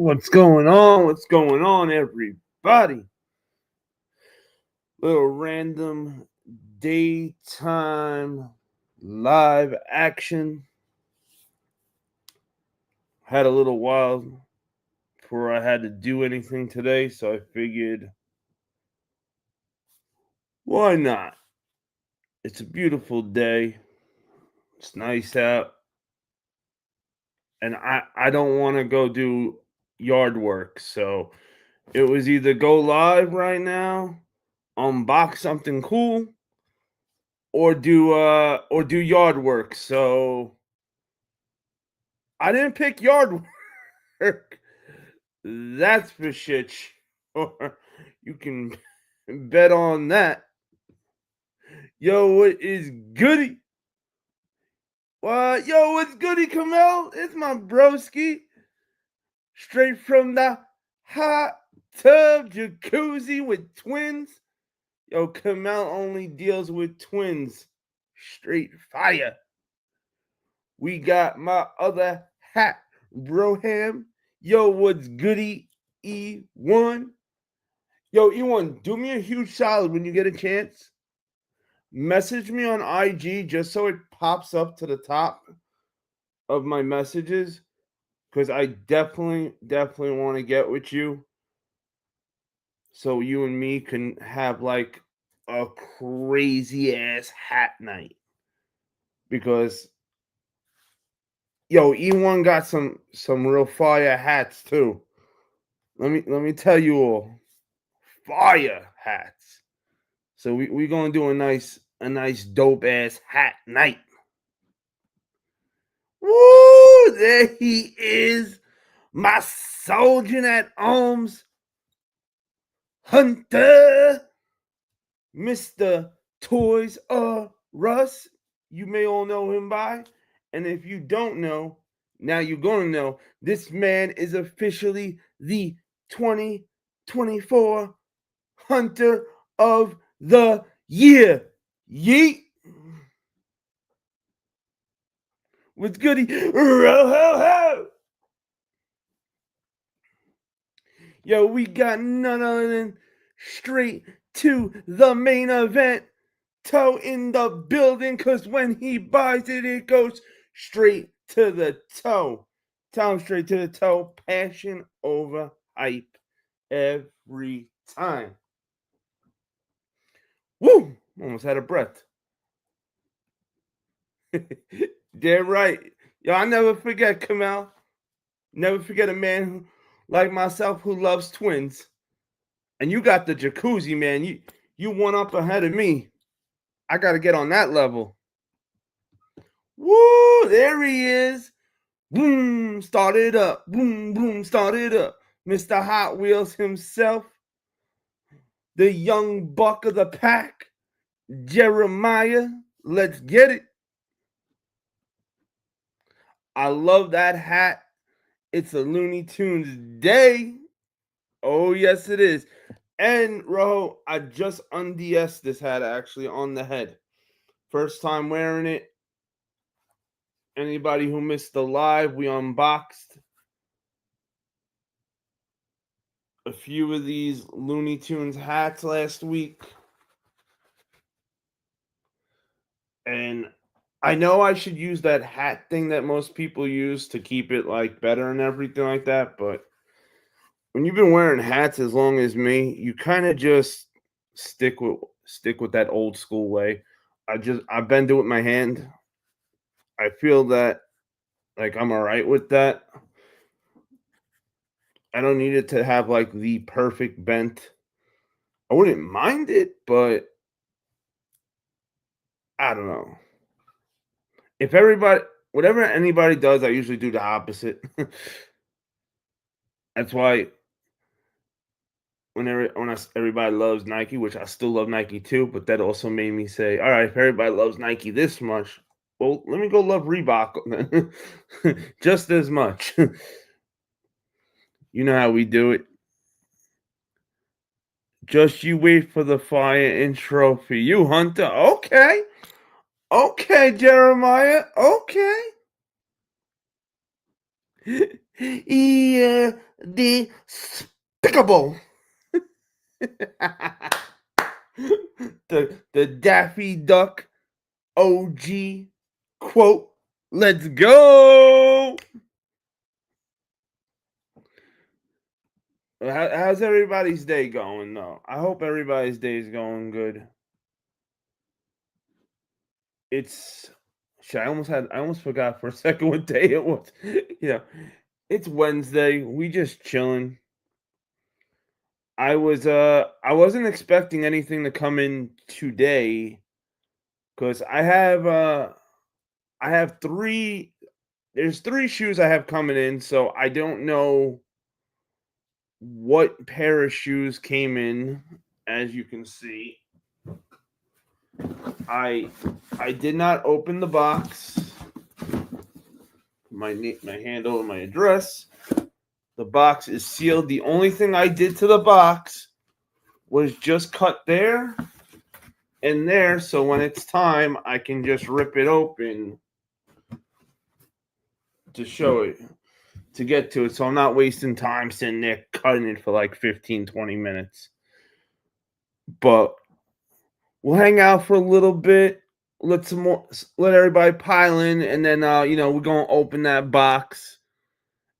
What's going on? What's going on, everybody? Little random daytime live action. Had a little while before I had to do anything today, so I figured, why not? It's a beautiful day. It's nice out. And I don't want to go do yard work. So it was either go live right now, unbox something cool, or do yard work. So I didn't pick yard work. That's for shit sure. You can bet on that. Yo, what is goody? What? Yo, what's goody, Kamel? It's my broski. Straight from the hot tub jacuzzi with twins. Yo, Kamel only deals with twins. Straight fire. We got my other hat, Broham. Yo, what's goody, E1? Yo, E1, do me a huge solid when you get a chance. Message me on IG just so it pops up to the top of my messages, because I definitely want to get with you so you and me can have like a crazy ass hat night. Because yo, E1 got some real fire hats too. Let me tell you all, fire hats. So we gonna do a nice dope ass hat night. Woo! There he is, my soldier at arms, Hunter, Mr. Toys R Us. You may all know him by, and if you don't know, now you're gonna know. This man is officially the 2024 Hunter of the Year. Yeet. What's goody? Ro-ho-ho! Yo, we got none other than straight to the main event. Toe in the building, because when he buys it, it goes straight to the toe. Tell him straight to the toe. Passion over hype every time. Woo! Almost had a breath. Damn right. Yo, I never forget, Kamel. Never forget a man like myself who loves twins. And you got the jacuzzi, man. You one up ahead of me. I got to get on that level. Woo! There he is. Boom! Start it up. Boom! Boom! Start it up. Mr. Hot Wheels himself. The young buck of the pack. Jeremiah. Let's get it. I love that hat. It's a Looney Tunes day. Oh, yes, it is. And, Rojo, I just unds this hat actually on the head. First time wearing it. Anybody who missed the live, we unboxed a few of these Looney Tunes hats last week. And I know I should use that hat thing that most people use to keep it like better and everything like that, but when you've been wearing hats as long as me, you kind of just stick with that old school way. I bend it with my hand. I feel that like I'm all right with that. I don't need it to have like the perfect bent. I wouldn't mind it, but I don't know. If whatever anybody does, I usually do the opposite. That's why everybody loves Nike, which I still love Nike too, but that also made me say, all right, if everybody loves Nike this much, well, let me go love Reebok just as much. You know how we do it. Just you wait for the fire intro for you, Hunter. Okay. Okay, Jeremiah. Okay. Despicable. the Daffy Duck OG quote. Let's go. How's everybody's day going, though? I hope everybody's day is going good. It's shit, I almost forgot for a second what day it was. It's Wednesday. We just chilling. I wasn't expecting anything to come in today because I have there's three shoes I have coming in, so I don't know what pair of shoes came in. As you can see, I did not open the box. My handle and my address. The box is sealed. The only thing I did to the box was just cut there and there, so when it's time, I can just rip it open to show it, to get to it, so I'm not wasting time sitting there cutting it for like 15, 20 minutes. But we'll hang out for a little bit, let everybody pile in, and then we're gonna open that box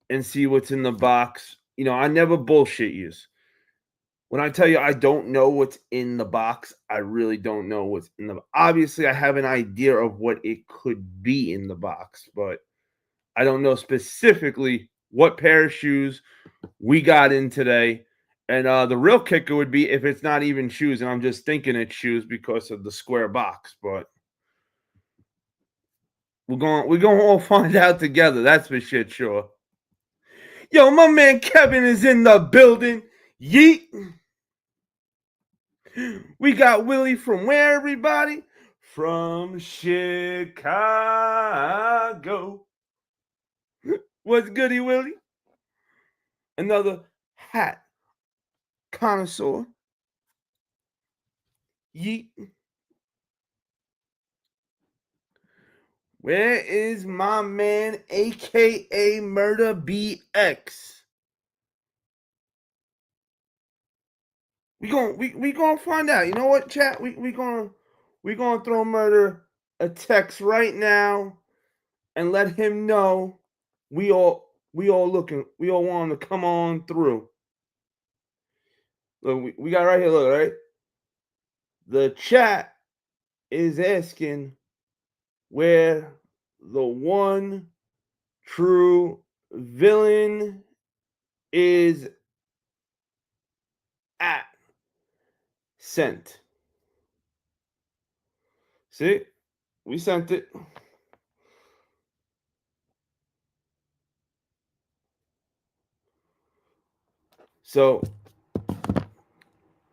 and see what's in the box. I never bullshit you. When I tell you I don't know what's in the box, I really don't know what's in the. Obviously, I have an idea of what it could be in the box, but I don't know specifically what pair of shoes we got in today. And the real kicker would be if it's not even shoes, and I'm just thinking it's shoes because of the square box. But we're going to all find out together. That's for shit sure. Yo, my man Kevin is in the building. Yeet. We got Willie from where, everybody? From Chicago. What's goody, Willie? Another hat connoisseur. Yeet. Where is my man, aka Murder BX? We gonna find out. You know what, chat? We gonna throw Murder a text right now and let him know we all want him to come on through. Look, we got right here. Look, right. The chat is asking where the one true villain is at. Sent. See? We sent it. So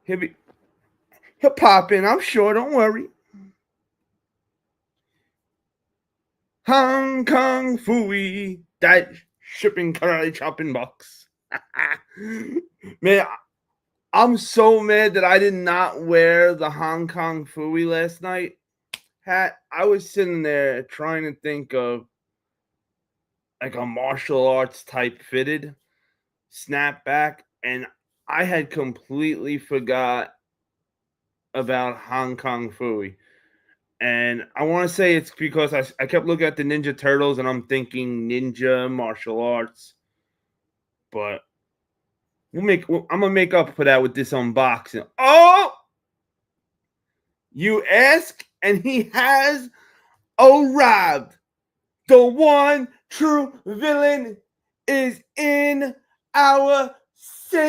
he'll pop in, I'm sure, don't worry. Hong Kong Fooey, that shipping karate chopping box. Man, I'm so mad that I did not wear the Hong Kong Fooey last night hat. I was sitting there trying to think of like a martial arts type fitted snapback, and I had completely forgot about Hong Kong Fooey. And I want to say it's because I kept looking at the Ninja Turtles and I'm thinking ninja martial arts. But I'm gonna make up for that with this unboxing. Oh, you ask, and he has arrived. The one true villain is in our city.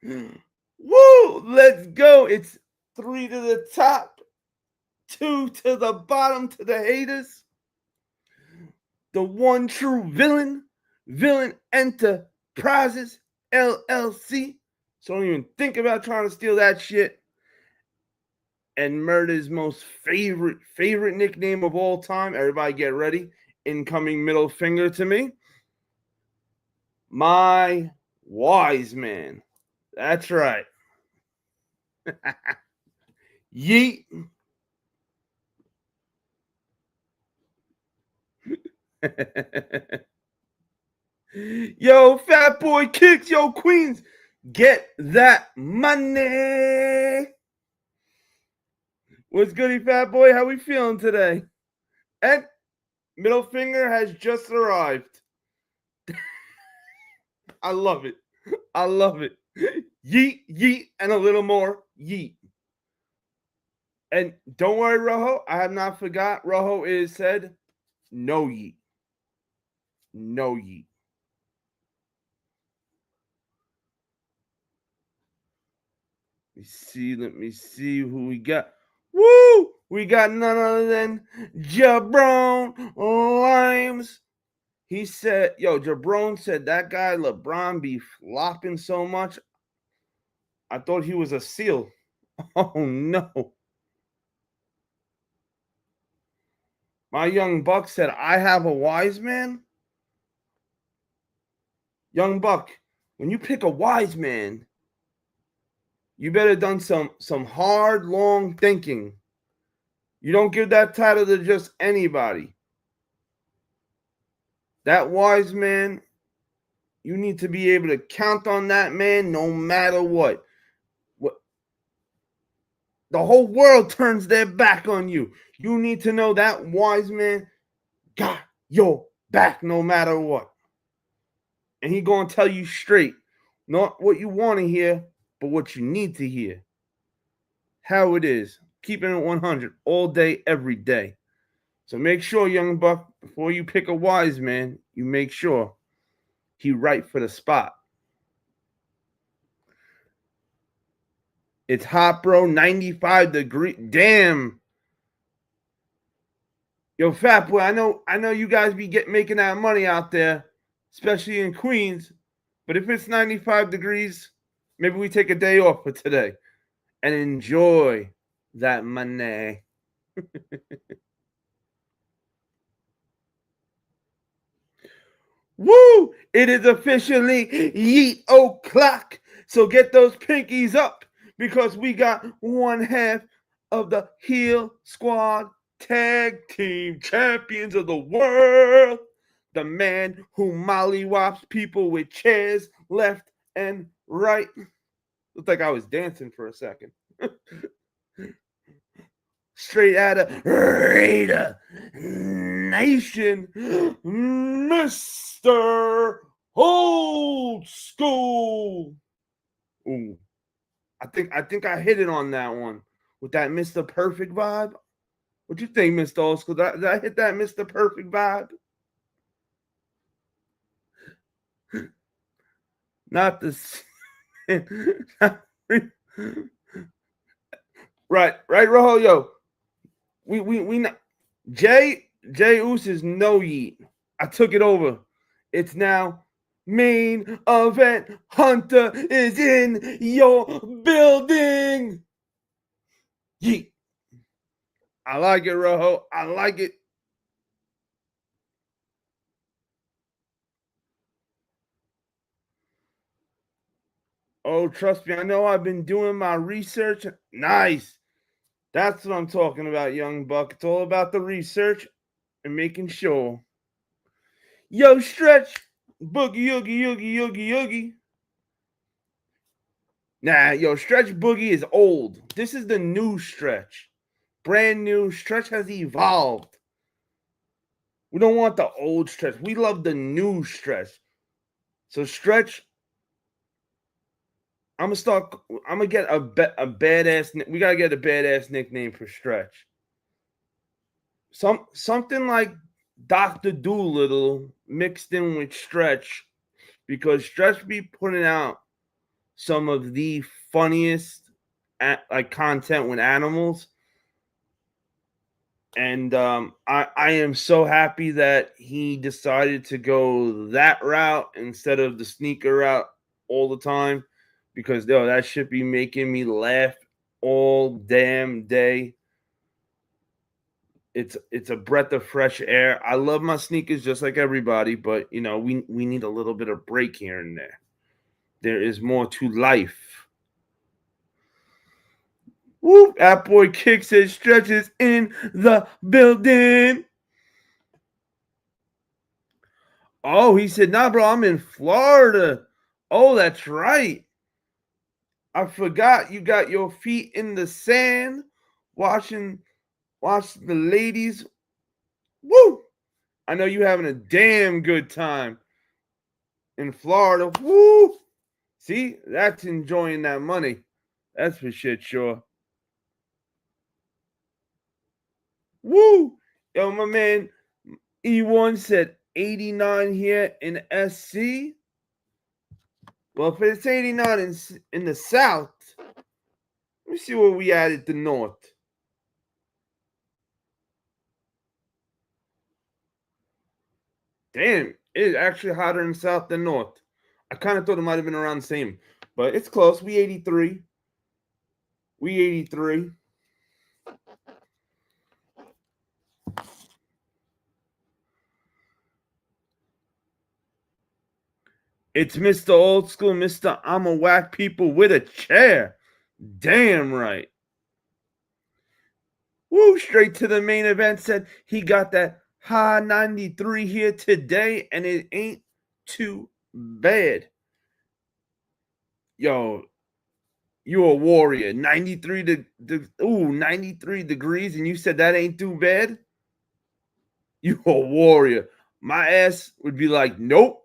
Woo! Let's go. It's 3 to the top, 2 to the bottom to the haters. The one true villain, Villain Enterprises LLC. So don't even think about trying to steal that shit. And Murder's most favorite nickname of all time. Everybody get ready. Incoming middle finger to me. My wise man. That's right. Yeet. Yo, Fat Boy Kicks, yo, Queens, get that money. What's goody, Fat Boy? How we feeling today? And middle finger has just arrived. I love it. I love it. Yeet, yeet, and a little more yeet. And don't worry, Rojo, I have not forgot. Rojo is said, no yeet. No yeet. Let me see who we got. Woo! We got none other than Jabron Limes. He said, Jabron said that guy LeBron be flopping so much. I thought he was a seal. Oh no. My young buck said, I have a wise man. Young buck, when you pick a wise man, you better done some hard, long thinking. You don't give that title to just anybody. That wise man, you need to be able to count on that man no matter what. The whole world turns their back on you. You need to know that wise man got your back no matter what. And he going to tell you straight, not what you want to hear, but what you need to hear. How it is. Keeping it 100 all day, every day. So make sure, young buck, before you pick a wise man, you make sure he right for the spot. It's hot, bro. 95 degrees. Damn. Yo, Fat Boy, I know you guys be making that money out there, especially in Queens. But if it's 95 degrees, maybe we take a day off for today and enjoy that money. Woo! It is officially yeet o'clock. So get those pinkies up because we got one half of the Heel Squad Tag Team Champions of the world. The man who mollywops people with chairs left and right. Looked like I was dancing for a second. Straight out of Raider Nation, Mr. Old School. Ooh, I think I hit it on that one with that Mr. Perfect vibe. What you think, Mr. Old School? Did I hit that Mr. Perfect vibe? Not the right, Rojo, yo. We not Jay Uso is no yeet. I took it over. It's now main event. Hunter is in your building. Yeet. I like it, Rojo. I like it. Oh, trust me, I know I've been doing my research. Nice. That's what I'm talking about, young buck. It's all about the research and making sure. Yo, Stretch. Boogie, oogie. Nah, yo, Stretch Boogie is old. This is the new Stretch. Brand new. Stretch has evolved. We don't want the old Stretch. We love the new Stretch. So Stretch, I'm gonna get a badass. We gotta get a badass nickname for Stretch. Something like Dr. Doolittle mixed in with Stretch, because Stretch be putting out some of the funniest content with animals. And I am so happy that he decided to go that route instead of the sneaker route all the time, because that should be making me laugh all damn day. It's a breath of fresh air. I love my sneakers just like everybody, but we need a little bit of break here and there. There is more to life. Whoop! That boy Kicks his stretches in the building. Oh, he said, nah, bro, I'm in Florida. Oh, that's right. I forgot you got your feet in the sand watching the ladies. Woo! I know you having a damn good time in Florida. Woo! See, that's enjoying that money. That's for shit sure. Woo! Yo, my man E1 said 89 here in SC. Well, if it's 89 in the South, let me see where we at the North. Damn, it's actually hotter in the South than North. I kind of thought it might have been around the same, but it's close. We 83. We 83. It's Mr. Old School, Mr. I'm a whack people with a chair. Damn right. Woo, straight to the main event. Said he got that high 93 here today, and it ain't too bad. Yo, you a warrior. 93 degrees, and you said that ain't too bad? You a warrior. My ass would be like, nope.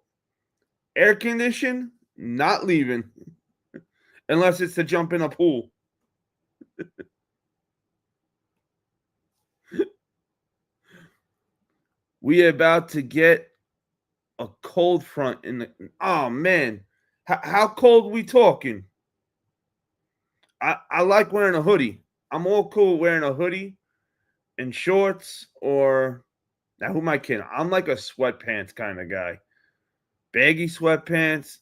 Air condition, not leaving. Unless it's to jump in a pool. We about to get a cold front in the. Oh man, how cold we talking? I like wearing a hoodie. I'm all cool wearing a hoodie and shorts, or now who am I kidding? I'm like a sweatpants kind of guy. Baggy sweatpants,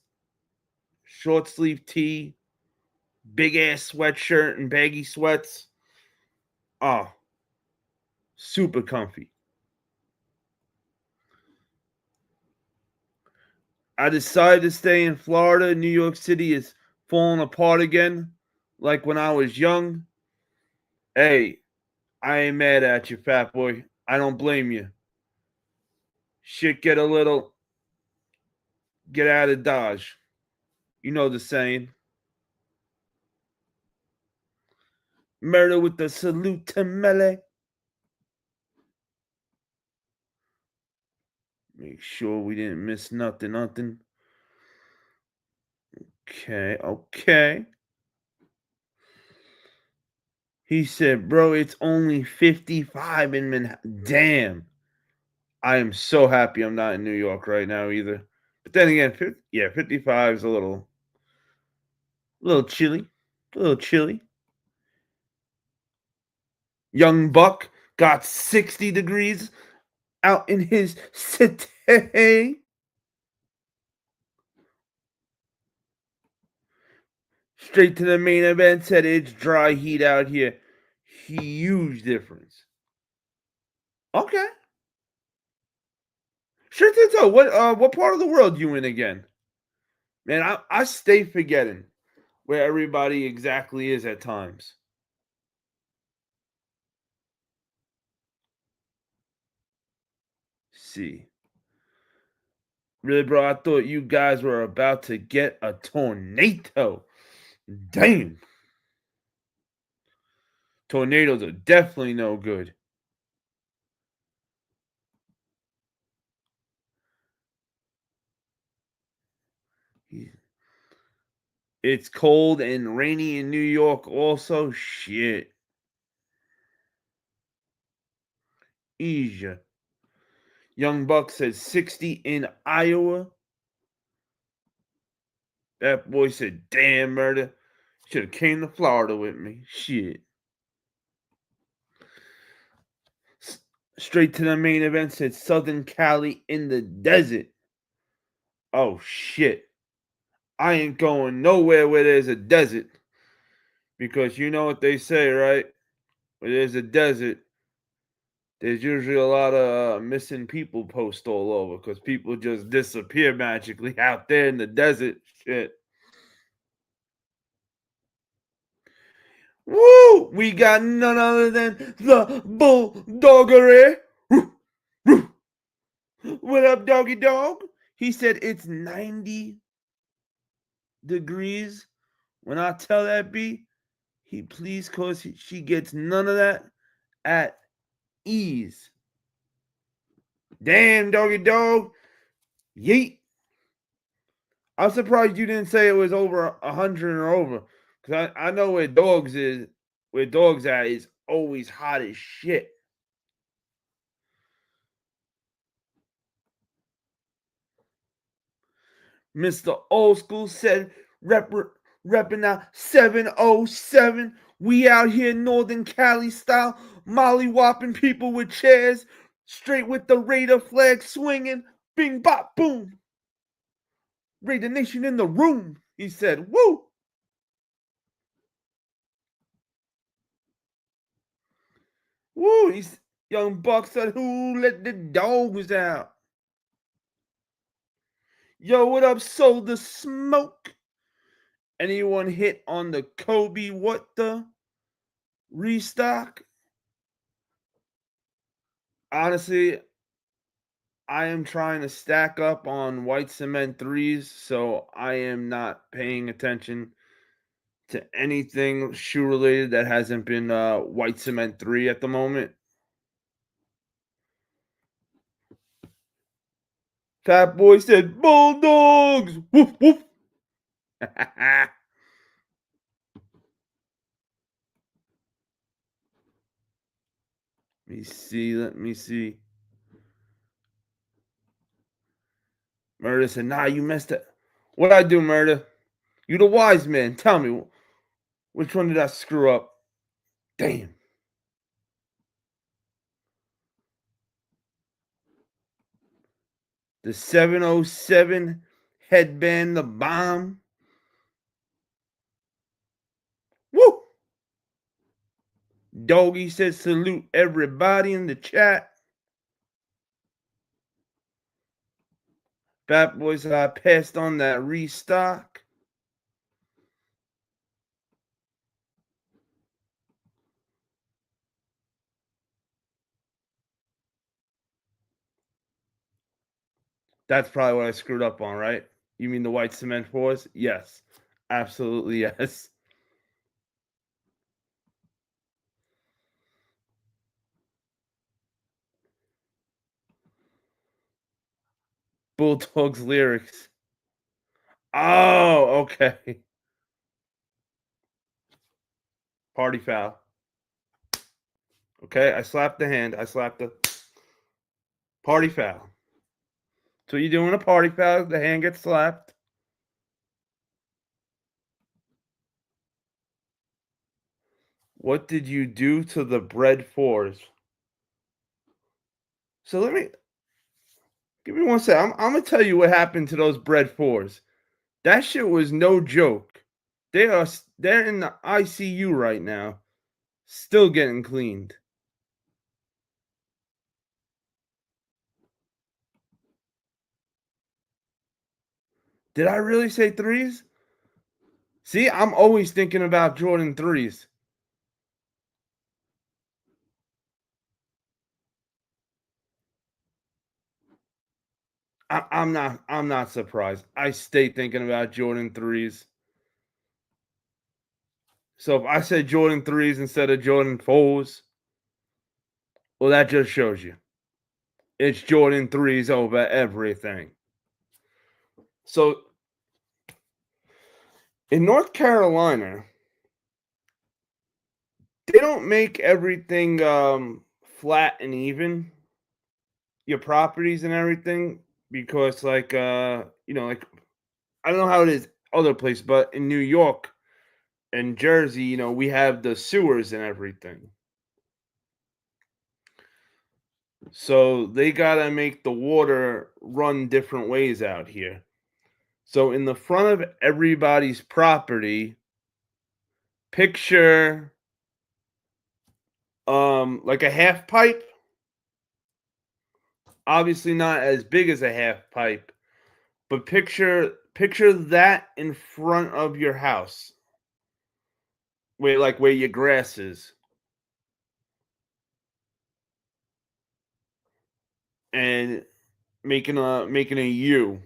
short sleeve tee, big ass sweatshirt and baggy sweats. Oh, super comfy. I decided to stay in Florida. New York City is falling apart again, like when I was young. Hey, I ain't mad at you, fat boy. I don't blame you. Shit get out of Dodge. You know the saying. Murder with the salute to melee. Make sure we didn't miss nothing. Okay. He said, bro, it's only 55 in Manhattan. Damn. I am so happy I'm not in New York right now either. But then again, 55 is a little chilly. A little chilly. Young Buck got 60 degrees out in his city. Straight to the main event, said it's dry heat out here. Huge difference. Okay. Sure to tell. What part of the world you in again? Man, I stay forgetting where everybody exactly is at times. See. Really, bro, I thought you guys were about to get a tornado. Damn. Tornadoes are definitely no good. It's cold and rainy in New York also. Shit. Asia. Young Buck says 60 in Iowa. That boy said, damn, murder. Should have came to Florida with me. Shit. Straight to the main event said Southern Cali in the desert. Oh, shit. I ain't going nowhere where there's a desert. Because you know what they say, right? Where there's a desert, there's usually a lot of missing people post all over because people just disappear magically out there in the desert. Shit. Woo! We got none other than the Bulldoggery. What up, doggy dog? He said it's 90 degrees. When I tell that B, he please, cause she gets none of that at ease. Damn, doggy dog. Yeet. I'm surprised you didn't say it was over 100 or over. Because I know where dogs at is always hot as shit. Mr. Old School said, repping out 707. We out here Northern Cali style, molly whopping people with chairs, straight with the Raider flag swinging. Bing, bop, boom. Raider Nation in the room, he said. Woo! Woo! He's Young Buck said, who let the dogs out? Yo, what up, Soul the Smoke? Anyone hit on the Kobe what the restock? Honestly, I am trying to stack up on white cement threes, so I am not paying attention to anything shoe related that hasn't been white cement three at the moment. Fat Boy said, Bulldogs! Woof, woof. Let me see. Murder said, nah, you messed up. What'd I do, Murder? You the wise man. Tell me, which one did I screw up? Damn. The 707 headband, the bomb. Woo! Doggy says salute everybody in the chat. Fat Boy said I passed on that restock. That's probably what I screwed up on, right? You mean the white cement fours? Yes. Absolutely yes. Bulldogs lyrics. Oh, okay. Party foul. Okay, I slapped the hand. I slapped the party foul. So you doing a party foul, the hand gets slapped. What did you do to the bread fours? So give me one sec. I'm gonna tell you what happened to those bread fours. That shit was no joke. They're in the ICU right now, still getting cleaned. Did I really say threes? See, I'm always thinking about Jordan threes. I'm not surprised. I stay thinking about Jordan threes. So if I said Jordan threes instead of Jordan fours, well, that just shows you it's Jordan threes over everything. So in North Carolina, they don't make everything flat and even, your properties and everything, because like like I don't know how it is other places, but in New York and Jersey, we have the sewers and everything. So they gotta make the water run different ways out here. So in the front of everybody's property, picture like a half pipe. Obviously not as big as a half pipe, but picture that in front of your house. Where your grass is. And making a U.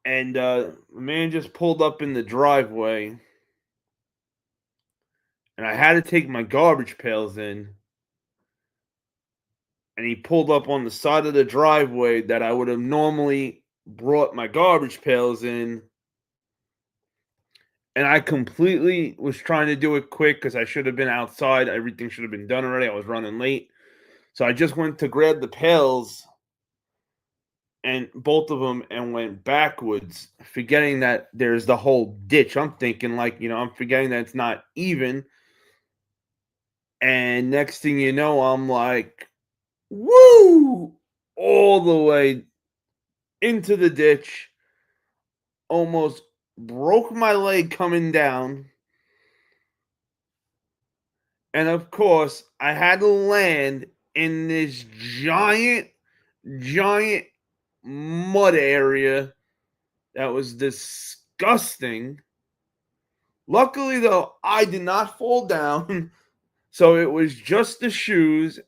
And the man just pulled up in the driveway, and I had to take my garbage pails in. And he pulled up on the side of the driveway that I would have normally brought my garbage pails in. And I completely was trying to do it quick because I should have been outside. Everything should have been done already. I was running late. So I just went to grab the pails, and both of them, and went backwards, forgetting that there's the whole ditch. I'm thinking, like, I'm forgetting that it's not even. And next thing you know, I'm like, woo, all the way into the ditch. Almost broke my leg coming down. And of course, I had to land in this giant mud area that was disgusting. Luckily, though, I did not fall down. So it was just the shoes.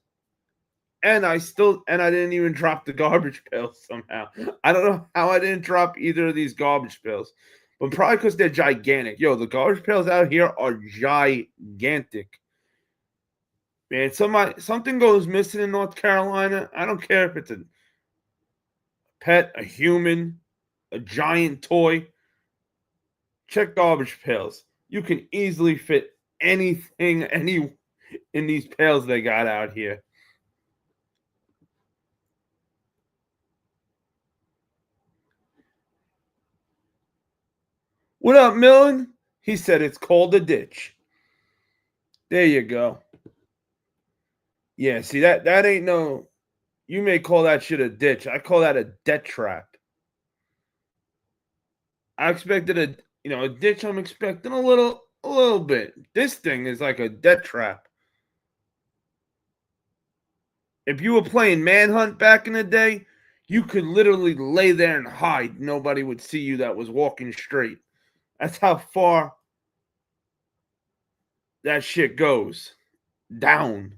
And I didn't even drop the garbage pails somehow. I don't know how I didn't drop either of these garbage pails. But probably because they're gigantic. Yo, the garbage pails out here are gigantic. Man, something goes missing in North Carolina. I don't care if it's a pet, a human, a giant toy. Check garbage pails. You can easily fit anything in these pails they got out here. What up, Millen? He said it's called a ditch. There you go. Yeah, see that ain't no. You may call that shit a ditch. I call that a debt trap. I expected a ditch. I'm expecting a little bit. This thing is like a debt trap. If you were playing Manhunt back in the day, you could literally lay there and hide. Nobody would see you that was walking straight. That's how far that shit goes. Down.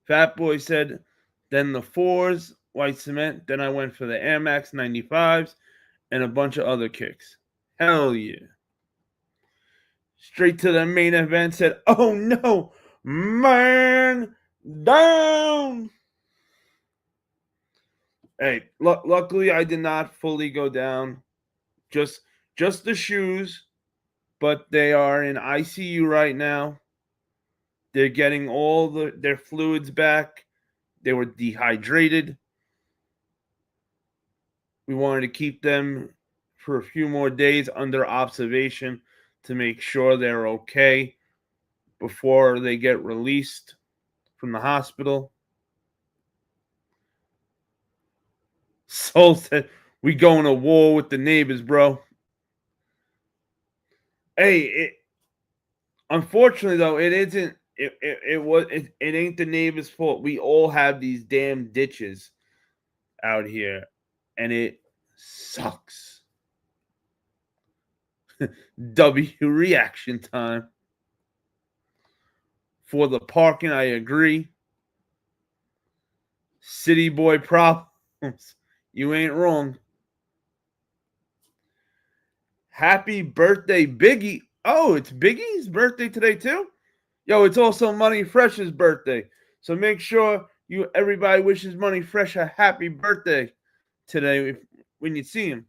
Fat Boy said, then the 4s, white cement. Then I went for the Air Max 95s and a bunch of other kicks. Hell yeah. Straight to the main event, said, oh no, man down. Hey, luckily I did not fully go down. Just the shoes, but they are in ICU right now. They're getting all their fluids back. They were dehydrated. We wanted to keep them for a few more days under observation to make sure they're okay before they get released from the hospital. Soul said, we going to war with the neighbors, bro. Hey, unfortunately, though, it isn't. It ain't the neighbor's fault. We all have these damn ditches out here, and it sucks. W reaction time. For the parking, I agree. City boy problems. You ain't wrong. Happy birthday, Biggie. Oh, it's Biggie's birthday today, too? Yo, it's also Money Fresh's birthday. So make sure everybody wishes Money Fresh a happy birthday today when you see him.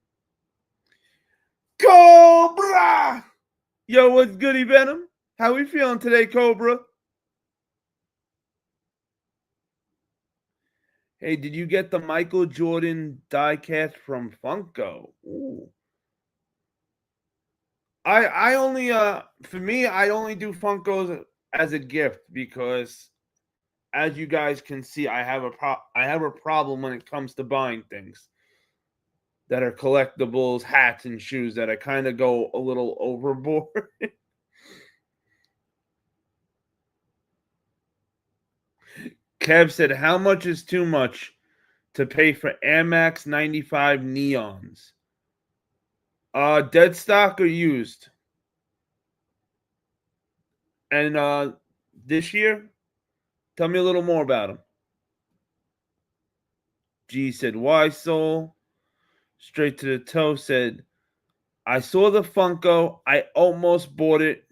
Cobra! Yo, what's goody, Venom? How we feeling today, Cobra? Hey, did you get the Michael Jordan diecast from Funko? Ooh. I only for me, I only do Funkos as a gift because, as you guys can see, I have a problem when it comes to buying things that are collectibles, hats, and shoes that I kind of go a little overboard. Kev said, how much is too much to pay for Air Max 95 neons? Dead stock or used? And this year, tell me a little more about him. G said, "Why Soul?" Straight to the toe said, "I saw the Funko. I almost bought it,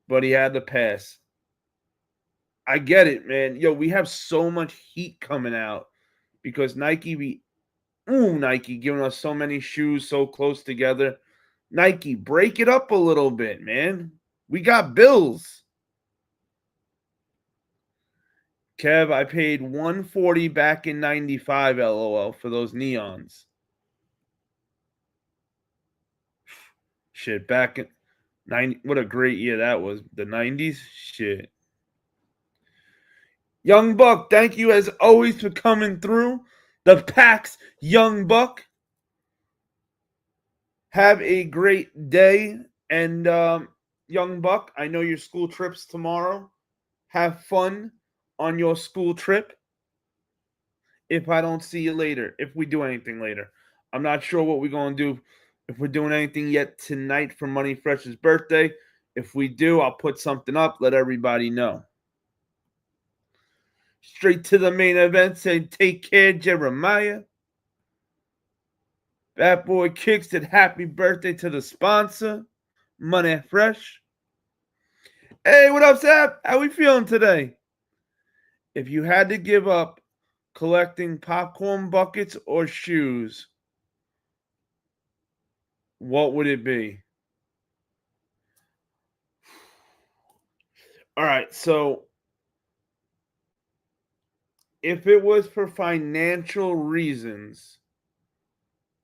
but he had to pass." I get it, man. Yo, we have so much heat coming out because Nike giving us so many shoes so close together. Nike, break it up a little bit, man. We got bills. Kev, I paid $140 back in 95, LOL, for those neons. Shit, back in 90, what a great year that was. The 90s? Shit. Young Buck, thank you as always for coming through. The PAX Young Buck. Have a great day. And Young Buck, I know your school trip's tomorrow. Have fun on your school trip. If I don't see you later, if we do anything later. I'm not sure what we're going to do, if we're doing anything yet tonight for Money Fresh's birthday. If we do, I'll put something up, let everybody know. Straight to the main event, saying take care, Jeremiah. Bad Boy Kicks said happy birthday to the sponsor, Money Fresh. Hey, what up, Sap? How we feeling today? If you had to give up collecting popcorn buckets or shoes, what would it be? All right, so if it was for financial reasons,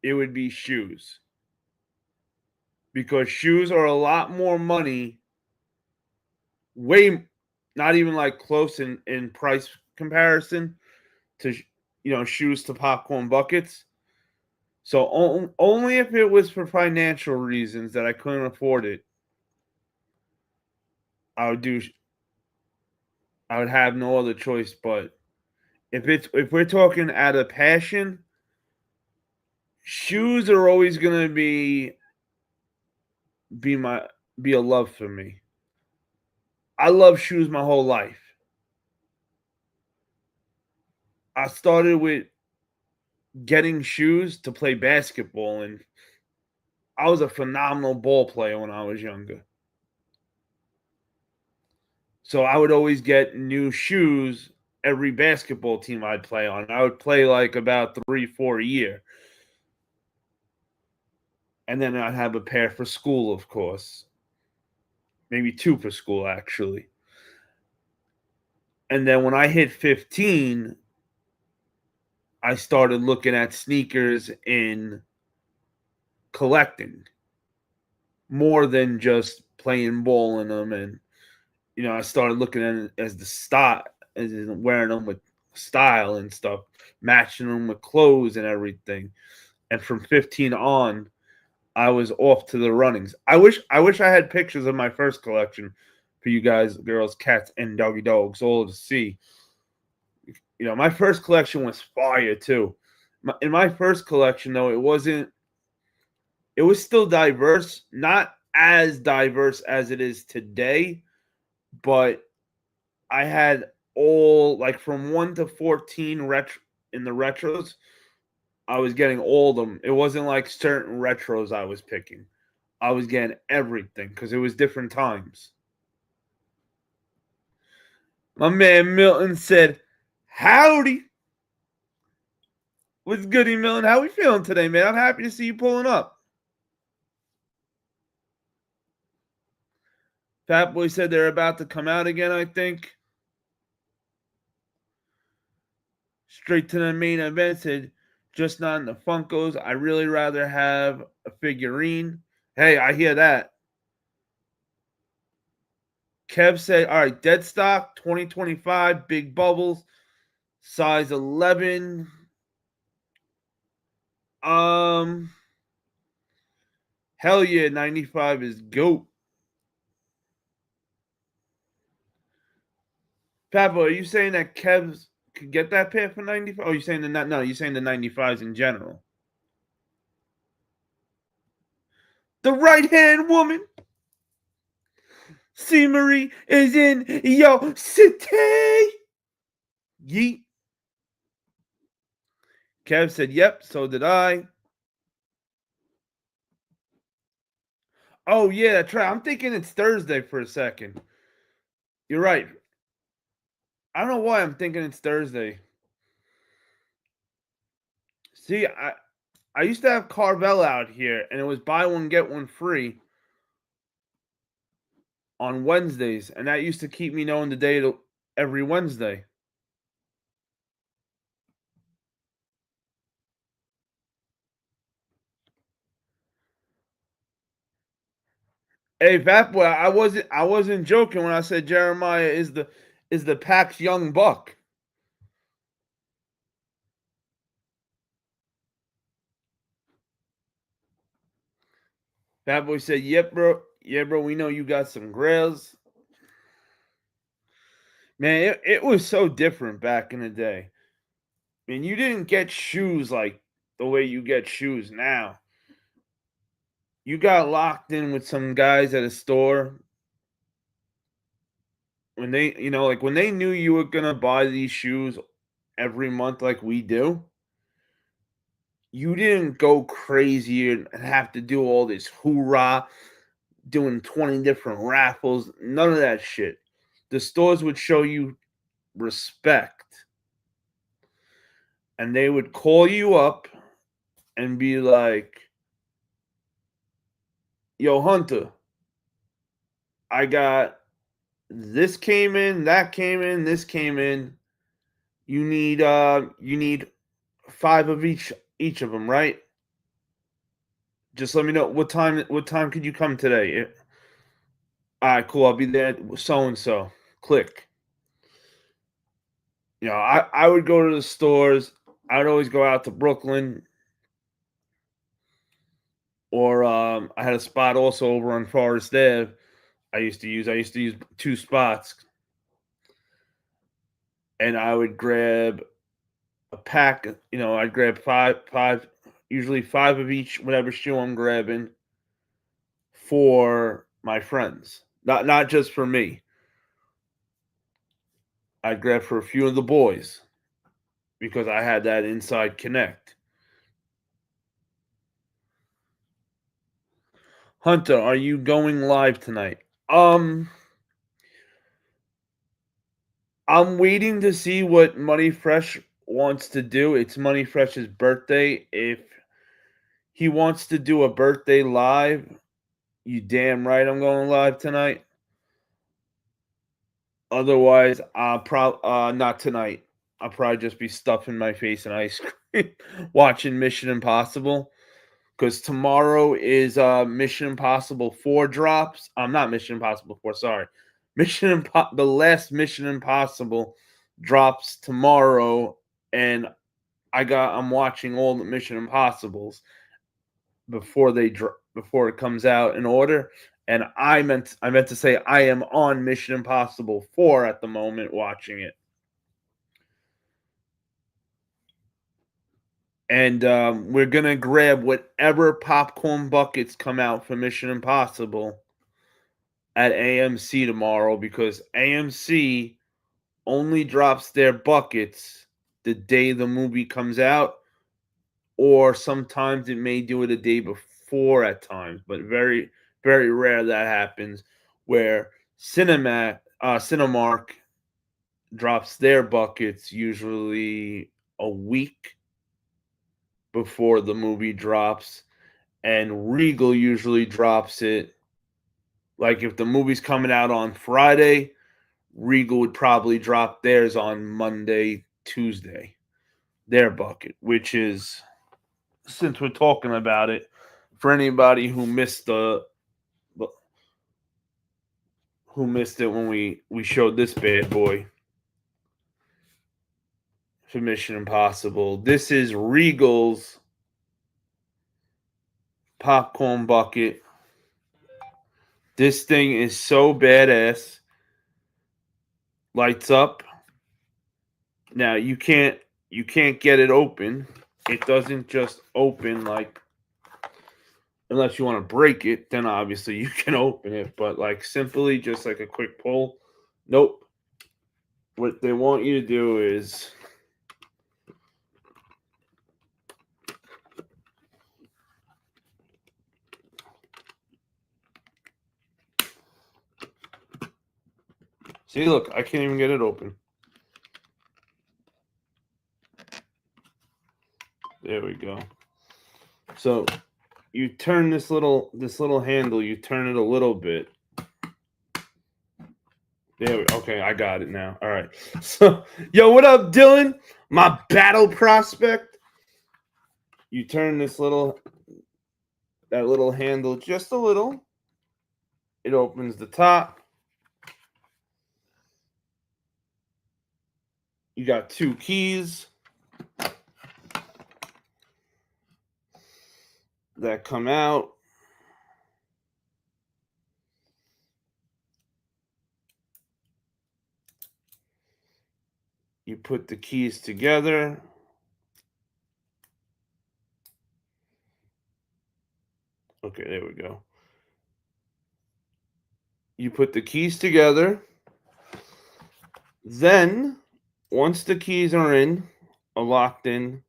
it would be shoes. Because shoes are a lot more money, way not even like close in price comparison to shoes to popcorn buckets. So only if it was for financial reasons that I couldn't afford it, I would have no other choice. But if we're talking out of passion, shoes are always gonna be a love for me. I love shoes my whole life. I started with getting shoes to play basketball, and I was a phenomenal ball player when I was younger. So I would always get new shoes every basketball team I'd play on. I would play like about 3-4 a year. And then I'd have a pair for school, of course. Maybe 2 for school, actually. And then when I hit 15, I started looking at sneakers in collecting more than just playing ball in them. And, I started looking at it as the style, as in wearing them with style and stuff, matching them with clothes and everything. And from 15 on, I was off to the runnings. I wish I had pictures of my first collection for you guys, girls, cats, and doggy dogs all to see. My first collection was fire too. In my first collection, though, it was still diverse, not as diverse as it is today, but I had all, like, from 1 to 14 in the retros. I was getting all of them. It wasn't like certain retros I was picking. I was getting everything because it was different times. My man Milton said, "Howdy." What's goody, Milton? How we feeling today, man? I'm happy to see you pulling up. Fat Boy said they're about to come out again, I think. Straight to the main event said, just not in the Funkos. I really rather have a figurine. Hey, I hear that. Kev said, all right, dead stock, 2025, big bubbles, size 11. Hell yeah, 95 is GOAT. Papa, are you saying that Kev's could get that pair for 95? Oh, you're saying you're saying the 95s in general. The right hand woman. C. Marie is in your city. Yeet. Kev said, yep, so did I. Oh, yeah, that's right. I'm thinking it's Thursday for a second. You're right. I don't know why I'm thinking it's Thursday. See, I used to have Carvel out here, and it was buy one, get one free on Wednesdays, and that used to keep me knowing the date every Wednesday. Hey, Fat Boy, I wasn't joking when I said Jeremiah is the Pack's young buck. Fat Boy said, "Yep, bro. Yeah, bro. We know you got some grills." Man, it was so different back in the day. I mean, you didn't get shoes like the way you get shoes now. You got locked in with some guys at a store when they, like when they knew you were gonna buy these shoes every month like we do. You didn't go crazy and have to do all this hoorah, doing 20 different raffles. None of that shit. The stores would show you respect, and they would call you up and be like, "Yo, Hunter, I got this came in, that came in, this came in. You need 5 of each of them, right? Just let me know what time could you come today? All right, cool. I'll be there so and so. Click. I would go to the stores. I'd always go out to Brooklyn, or I had a spot also over on Forest Ave. I used to use 2 spots, and I would grab a pack. I'd grab five, usually 5 of each, whatever shoe I'm grabbing, for my friends, not just for me. I'd grab for a few of the boys because I had that inside connect. Hunter, are you going live tonight? I'm waiting to see what Money Fresh wants to do. It's Money Fresh's birthday. If he wants to do a birthday live, you damn right I'm going live tonight. Otherwise, I'll not tonight. I'll probably just be stuffing my face in ice cream watching Mission Impossible. Because tomorrow is Mission Impossible 4 drops. I'm not Mission Impossible 4, sorry. The last Mission Impossible drops tomorrow, and I'm watching all the Mission Impossibles before before it comes out in order. And I meant to say I am on Mission Impossible 4 at the moment watching it. And we're gonna grab whatever popcorn buckets come out for Mission Impossible at AMC tomorrow, because AMC only drops their buckets the day the movie comes out, or sometimes it may do it a day before at times, but very, very rare that happens, where Cinemark drops their buckets usually a week before the movie drops, and Regal usually drops it. Like if the movie's coming out on Friday, Regal would probably drop theirs on Monday, Tuesday, their bucket, which is, since we're talking about it, for anybody who missed it when we showed this bad boy for Mission Impossible. This is Regal's popcorn bucket. This thing is so badass. Lights up. Now you can't get it open. It doesn't just open Unless you want to break it, then obviously you can open it. But like simply just like a quick pull, nope. What they want you to do is see, look, I can't even get it open. There we go. So you turn this little handle, you turn it a little bit. Okay, I got it now. All right. So, yo, what up, Dylan? My battle prospect. You turn that little handle just a little. It opens the top. You got 2 keys that come out. You put the keys together. Okay, there we go. You put the keys together. Then, once the keys are locked in,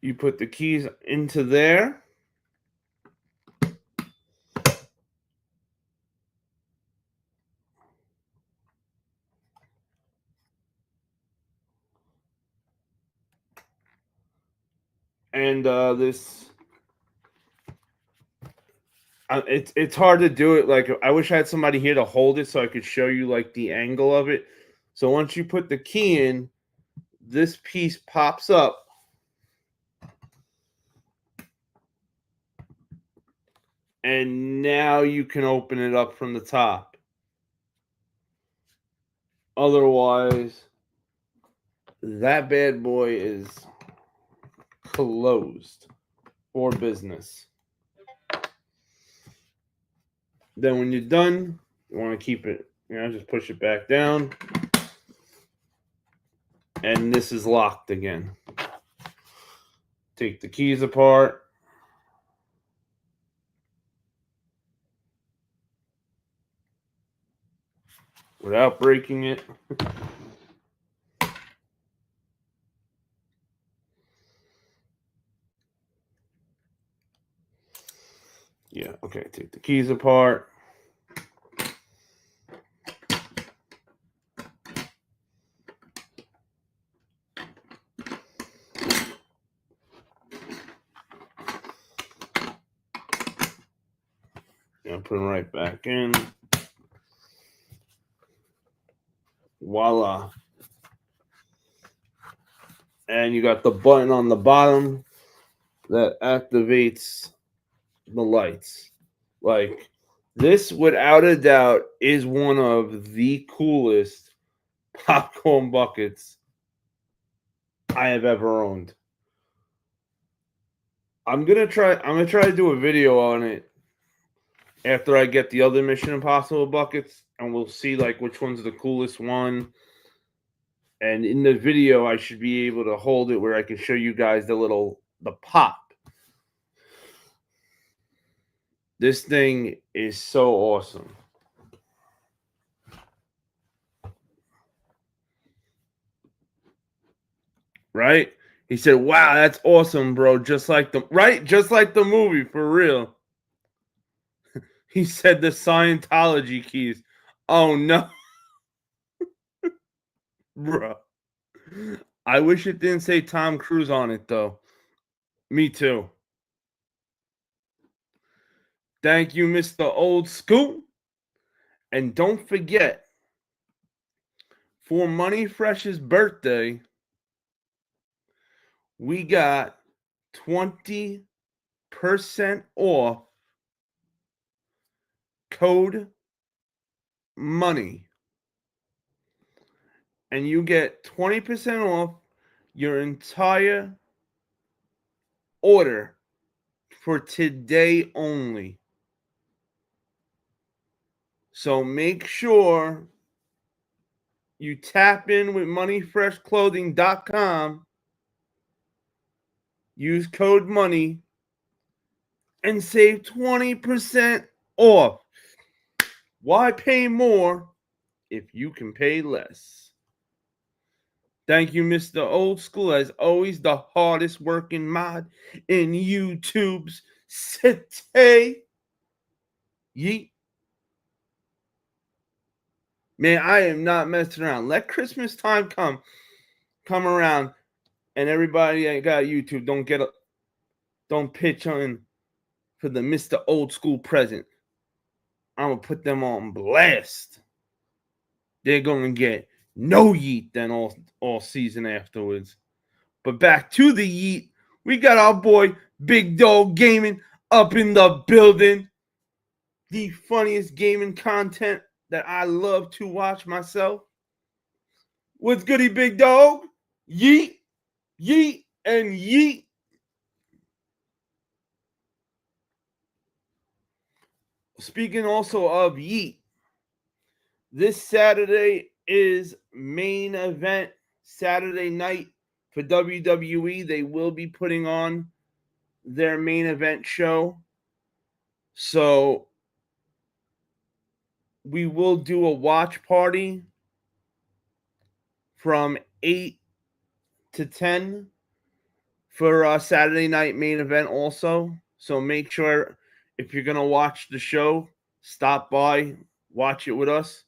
you put the keys into there. And it's hard to do it. Like, I wish I had somebody here to hold it so I could show you like the angle of it. So once you put the key in, this piece pops up. And now you can open it up from the top. Otherwise, that bad boy is closed for business. Then when you're done, you want to keep it, just push it back down. And this is locked again. Take the keys apart. Without breaking it. Yeah, okay, take the keys apart. Put them right back in. Voila. And you got the button on the bottom that activates the lights. Like, this, without a doubt, is one of the coolest popcorn buckets I have ever owned. I'm gonna try to do a video on it after I get the other Mission Impossible buckets, and we'll see like which one's the coolest one. And in the video, I should be able to hold it where I can show you guys the pop. This thing is so awesome. Right? He said, "Wow, that's awesome, bro. Just like the movie, for real." He said the Scientology keys. Oh no. Bro. I wish it didn't say Tom Cruise on it though. Me too. Thank you, Mr. Old School. And don't forget, for Money Fresh's birthday, we got 20% off code money. And you get 20% off your entire order for today only. So make sure you tap in with moneyfreshclothing.com use code MONEY and save 20% off. Why pay more if you can pay less? Thank you, Mr. Old School, as always, the hardest working mod in YouTube's city. Yeet. Man, I am not messing around. Let Christmas time come around, and everybody that got YouTube don't pitch on for the Mr. Old School present. I'm gonna put them on blast. They're gonna get no yeet then all season afterwards. But back to the yeet, we got our boy Big Dog Gaming up in the building. The funniest gaming content that I love to watch myself. What's goody, Big Dog? Yeet, yeet, and yeet. Speaking also of yeet, this Saturday is main event Saturday night for WWE. They will be putting on their main event show. So we will do a watch party from 8 to 10 for Saturday night main event also. So make sure if you're going to watch the show, stop by, watch it with us.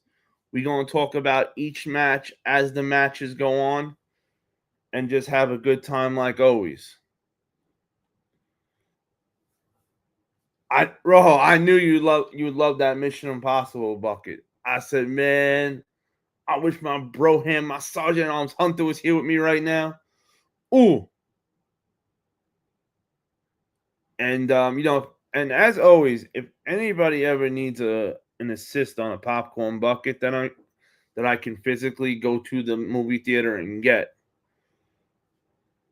We're going to talk about each match as the matches go on and just have a good time like always. I knew you'd love that Mission Impossible bucket. I said, man, I wish my bro my Sergeant Arms Hunter was here with me right now. Ooh. And and as always, if anybody ever needs an assist on a popcorn bucket that I can physically go to the movie theater and get,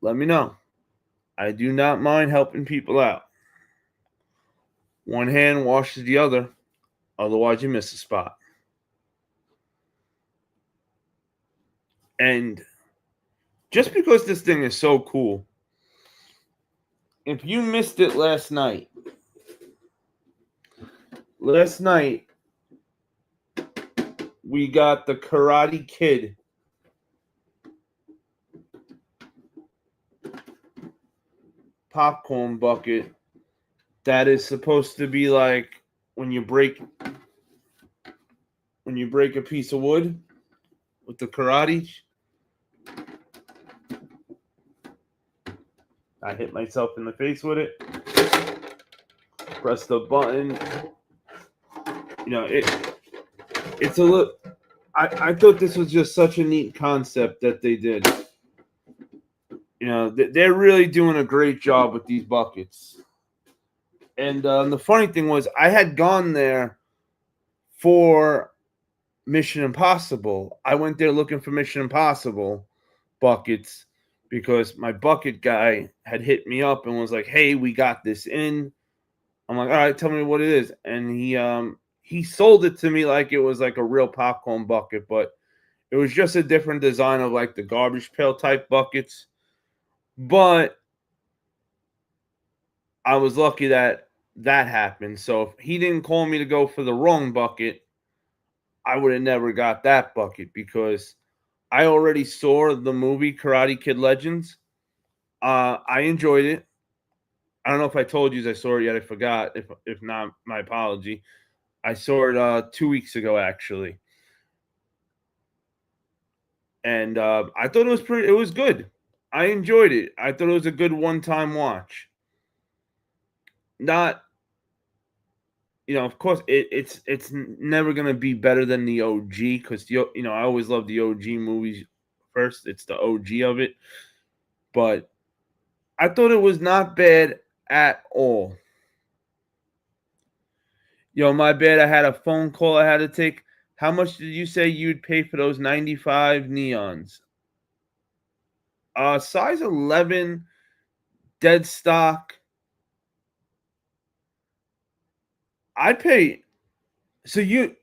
let me know. I do not mind helping people out. One hand washes the other, otherwise you miss a spot. And just because this thing is so cool, if you missed it last night, we got the Karate Kid popcorn bucket that is supposed to be like when you break a piece of wood with the karate. I hit myself in the face with it. Press the button. It's a look. I thought this was just such a neat concept that they did. They're really doing a great job with these buckets. And the funny thing was, I had gone there for Mission Impossible. I went there looking for Mission Impossible buckets because my bucket guy had hit me up and was like, "Hey, we got this in." I'm like, "All right, tell me what it is." And he sold it to me like it was like a real popcorn bucket, but it was just a different design of like the garbage pail type buckets. But I was lucky that happened. So if he didn't call me to go for the wrong bucket, I would have never got that bucket because I already saw the movie Karate Kid Legends. I enjoyed it. I don't know if I told you I saw it yet. I forgot. If not, my apology. I saw it 2 weeks ago, actually. And I thought it was good. I enjoyed it. I thought it was a good one-time watch. Not, of course, it's never going to be better than the OG because, I always love the OG movies first. It's the OG of it. But I thought it was not bad at all. My bad. I had a phone call I had to take. How much did you say you'd pay for those 95 neons? Size 11, dead stock. I'd pay. So you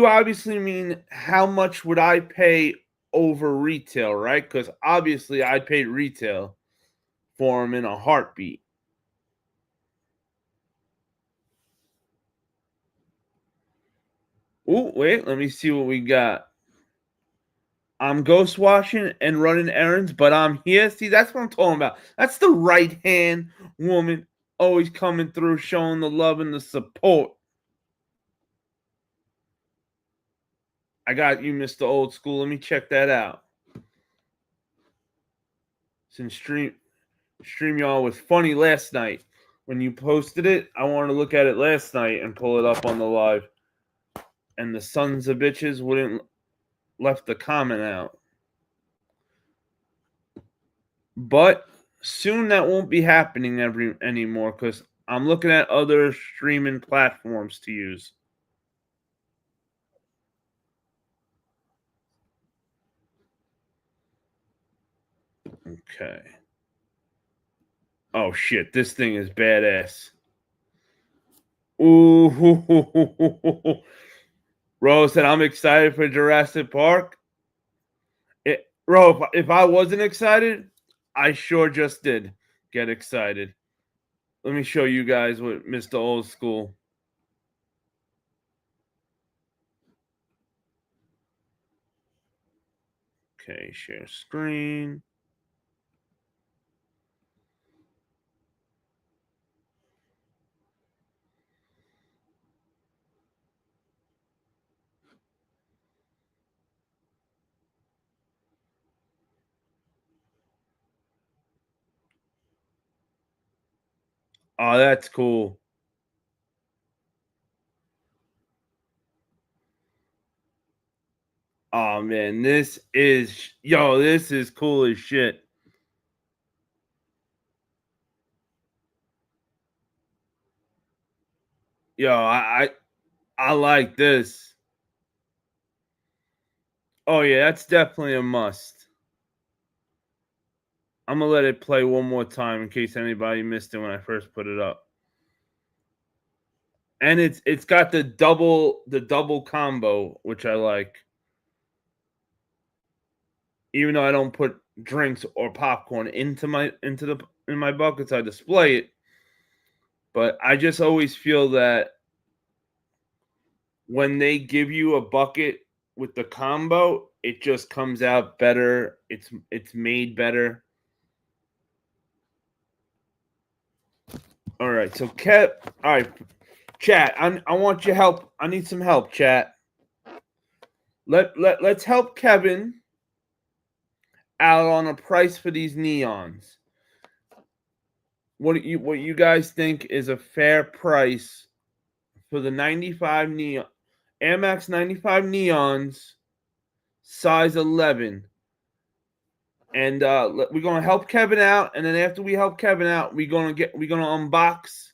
obviously mean how much would I pay over retail, right? Because obviously I paid retail. for him in a heartbeat. Oh, wait, let me see what we got. I'm ghost washing and running errands, but I'm here. See, that's what I'm talking about. That's the right hand woman always coming through, showing the love and the support. I got you, Mr. Old School. Let me check that out. Since StreamYard was funny last night. When you posted it, I wanted to look at it last night and pull it up on the live. And the sons of bitches wouldn't left the comment out. But soon that won't be happening anymore because I'm looking at other streaming platforms to use. Okay. Oh shit, this thing is badass. Ooh. Rose said, I'm excited for Jurassic Park. Bro, if I wasn't excited, I sure just did get excited. Let me show you guys what Mr. Old School. Okay, share screen. Oh, that's cool. Oh man, this is cool as shit. Yo, I like this. Oh yeah, that's definitely a must. I'm gonna let it play one more time in case anybody missed it when I first put it up. And it's got the double combo, which I like. Even though I don't put drinks or popcorn in my buckets, I display it. But I just always feel that when they give you a bucket with the combo, it just comes out better. It's made better. All right, so Kev, all right, chat. I want your help. I need some help, chat. Let's help Kevin out on a price for these neons. What you guys think is a fair price for the 95 neon Air Max 95 neons, size 11? And we're gonna help Kevin out, and then after we help Kevin out, we're gonna unbox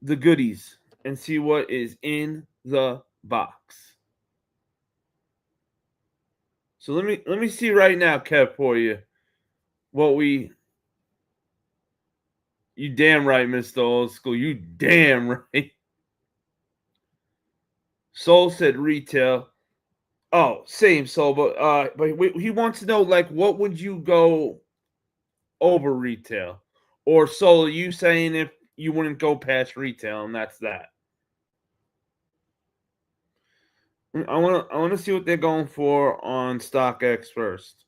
the goodies and see what is in the box. So let me see right now, Kev, for you. You damn right, Mr. Old School. You damn right. Soul said retail. Oh, same Soul, but he wants to know, like, what would you go over retail? Or Soul, you saying if you wouldn't go past retail, and that's that. I want to see what they're going for on StockX first.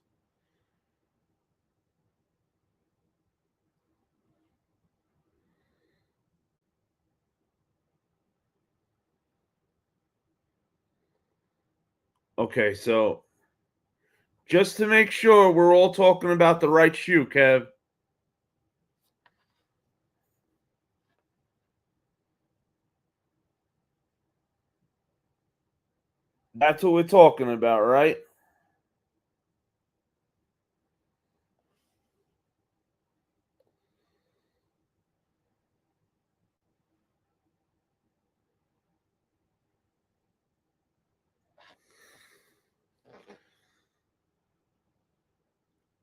Okay, so just to make sure we're all talking about the right shoe, Kev. That's what we're talking about, right?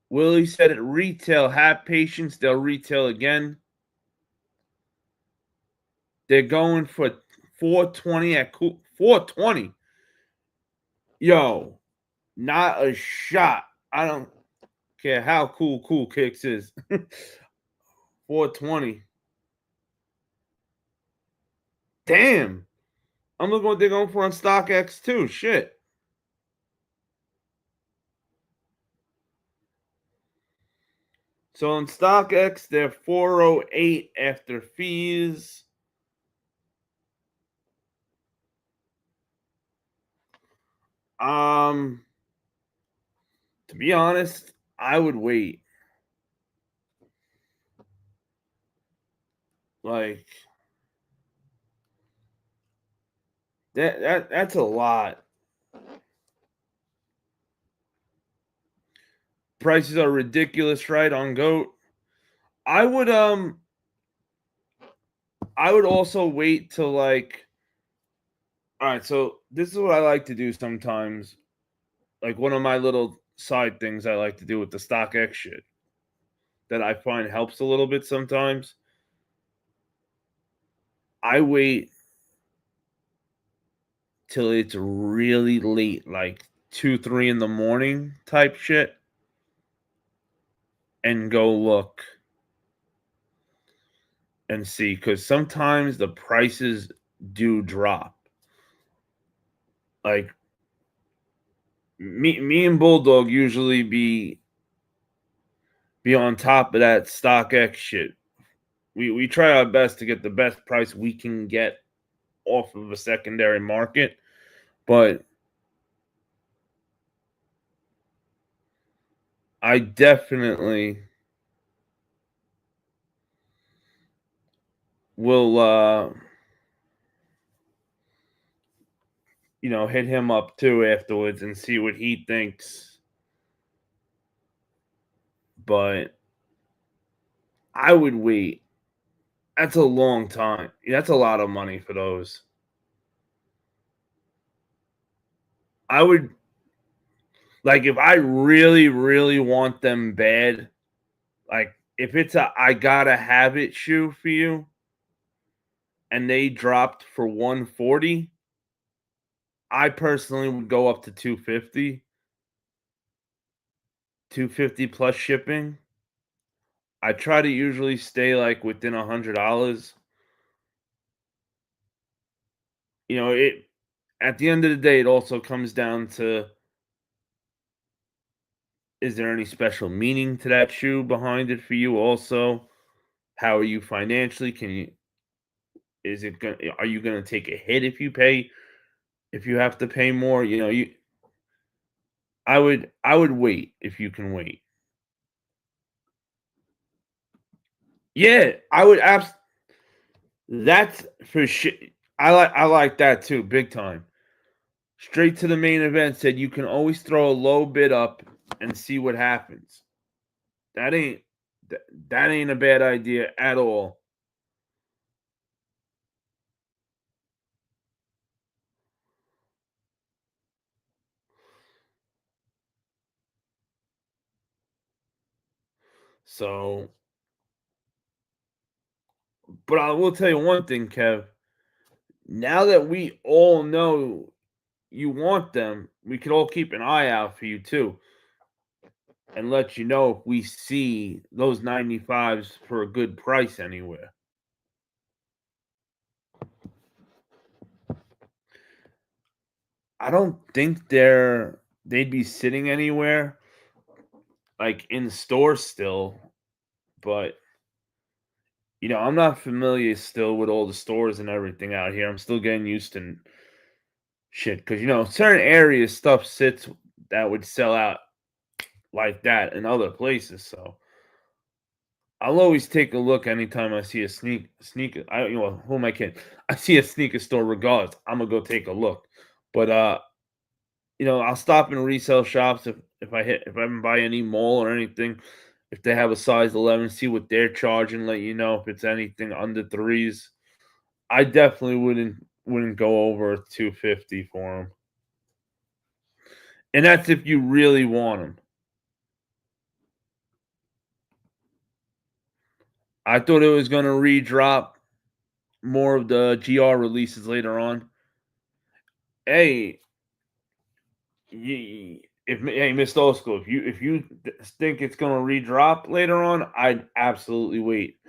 Willie said at retail, have patience, they'll retail again. They're going for $420 at 420. Yo, not a shot. I don't. care how cool kicks is. 420. Damn. I'm looking what they're going for on StockX too. Shit. So on StockX, they're 408 after fees. To be honest, I would wait. Like that's a lot. Prices are ridiculous, right, on GOAT. I would also wait till like, all right, so this is what I like to do sometimes. Like one of my little side things I like to do with the StockX shit that I find helps a little bit sometimes. I wait till it's really late, like 2, 3 in the morning type shit, and go look and see, because sometimes the prices do drop. Like me and Bulldog usually be on top of that StockX shit. We try our best to get the best price we can get off of a secondary market, but I definitely will hit him up too afterwards and see what he thinks. But I would wait. That's a long time. That's a lot of money for those. I would, like, if I really, really want them bad, like if it's a I gotta have it shoe for you and they dropped for 140, I personally would go up to 250, 250 plus shipping. I try to usually stay like within $100. It at the end of the day, it also comes down to, is there any special meaning to that shoe behind it for you also? How are you financially? Are you gonna take a hit if you have to pay more? I would wait if you can wait. Yeah, I would that's for shit. I like that too, big time. Straight to the main event said you can always throw a low bid up and see what happens. That ain't that ain't a bad idea at all. So, but I will tell you one thing, Kev. Now that we all know you want them, we can all keep an eye out for you too and let you know if we see those 95s for a good price anywhere. I don't think they'd be sitting anywhere like in stores still, but I'm not familiar still with all the stores and everything out here. I'm still getting used to shit because certain areas stuff sits that would sell out like that in other places. So I'll always take a look anytime I see a sneaker. Who am I kidding? I see a sneaker store regardless. I'm gonna go take a look. But I'll stop in resale shops if I buy any mall or anything. If they have a size 11, see what they're charging. Let you know if it's anything under threes. I definitely wouldn't go over 250 for them, and that's if you really want them. I thought it was gonna redrop more of the GR releases later on. Hey, Hey, Mr. Old School, if you think it's gonna redrop later on, I'd absolutely wait.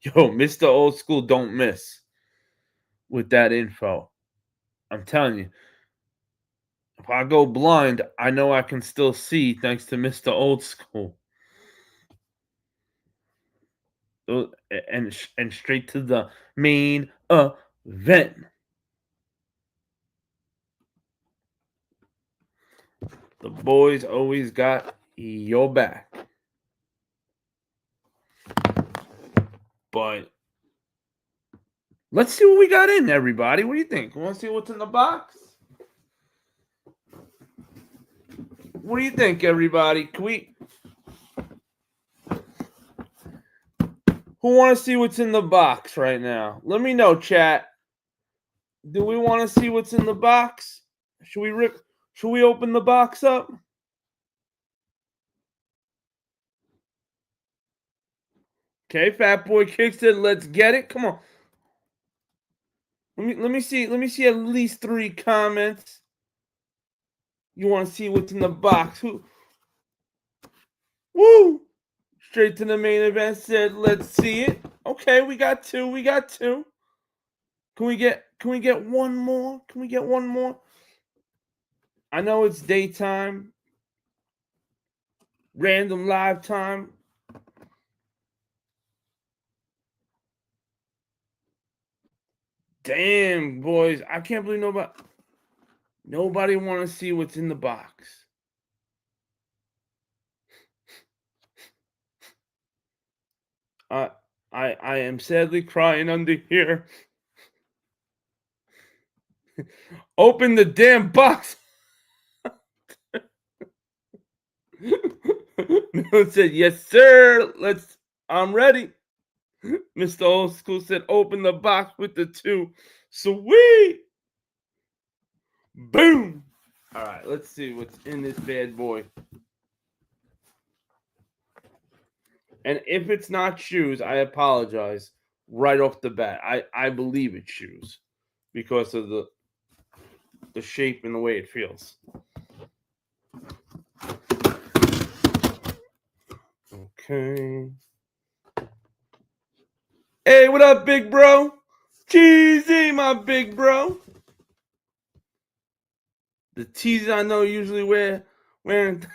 Yo, Mr. Old School, don't miss with that info. I'm telling you, if I go blind, I know I can still see thanks to Mr. Old School. And straight to the main event. The boys always got your back. But let's see what we got in, everybody. What do you think? Want to see what's in the box? What do you think, everybody? Can we? Who want to see what's in the box right now? Let me know, chat. Do we want to see what's in the box? Should we open the box up? Okay, Fat Boy Kick said, "Let's get it." Come on. Let me see at least 3 comments. You want to see what's in the box? Woo! Straight to the main event said, "Let's see it." Okay, we got 2. We got 2. Can we get one more? Can we get one more? I know it's daytime. Random live time. Damn, boys. I can't believe nobody want to see what's in the box. I am sadly crying under here. Open the damn box. Miller said, "Yes, sir. I'm ready." Mr. Old School said, "Open the box with the 2. Sweet. Boom. All right, let's see what's in this bad boy. And if it's not shoes, I apologize right off the bat. I believe it's shoes because of the shape and the way it feels. Okay. Hey, what up, big bro? Cheesy, my big bro. The tees I know usually wearing.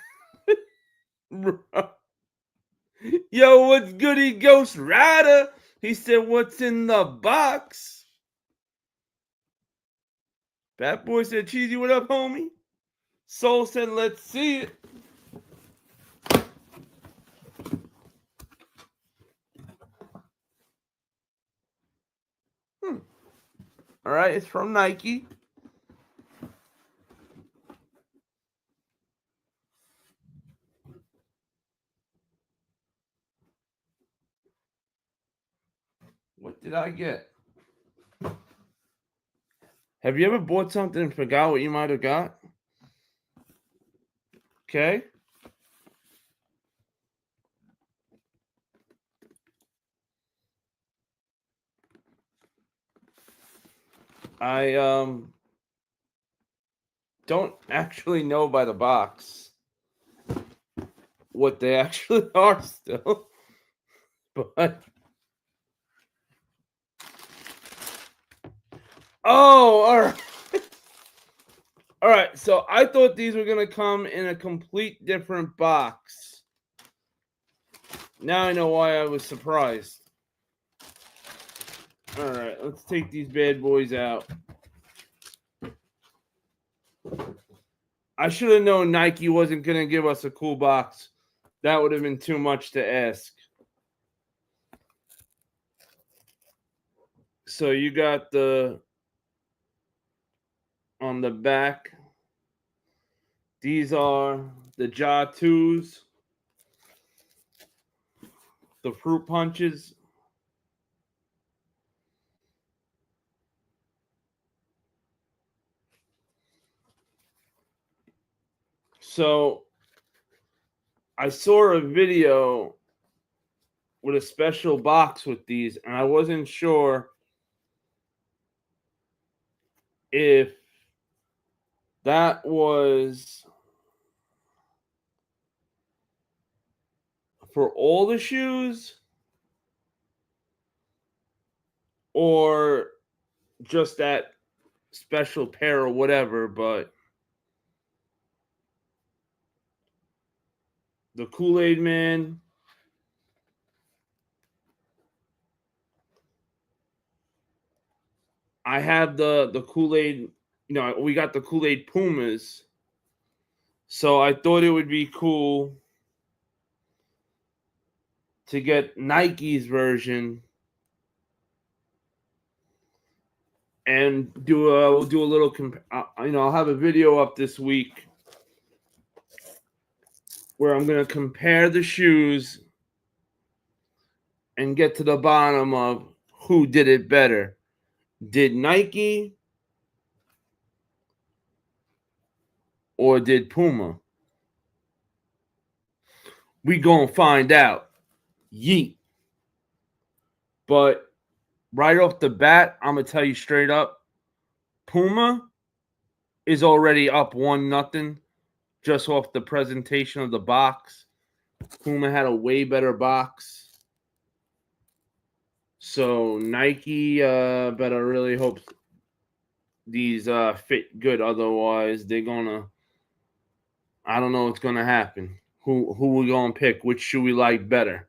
Yo, what's goody, Ghost Rider? He said, "What's in the box?" Fat Boy said, "Cheesy, what up, homie?" Soul said, "Let's see it." All right, it's from Nike. What did I get? Have you ever bought something and forgot what you might have got? Okay. I don't actually know by the box what they actually are still. But oh, all right. All right, so I thought these were going to come in a complete different box. Now I know why I was surprised. All right, let's take these bad boys out. I should have known Nike wasn't going to give us a cool box. That would have been too much to ask. So you got on the back. These are the Ja 2s, the Fruit Punches. So I saw a video with a special box with these, and I wasn't sure if that was for all the shoes or just that special pair or whatever, but the Kool-Aid Man, I have the Kool-Aid, we got the Kool-Aid Pumas. So I thought it would be cool to get Nike's version and we'll do a little I'll have a video up this week where I'm going to compare the shoes and get to the bottom of who did it better. Did Nike or did Puma? We gonna find out. Yeet. But right off the bat, I'm gonna tell you straight up, Puma is already up 1-0 just off the presentation of the box. Puma had a way better box. So Nike better really hope these fit good. Otherwise, they're gonna, I don't know what's gonna happen. Who we gonna pick? Which shoe we like better?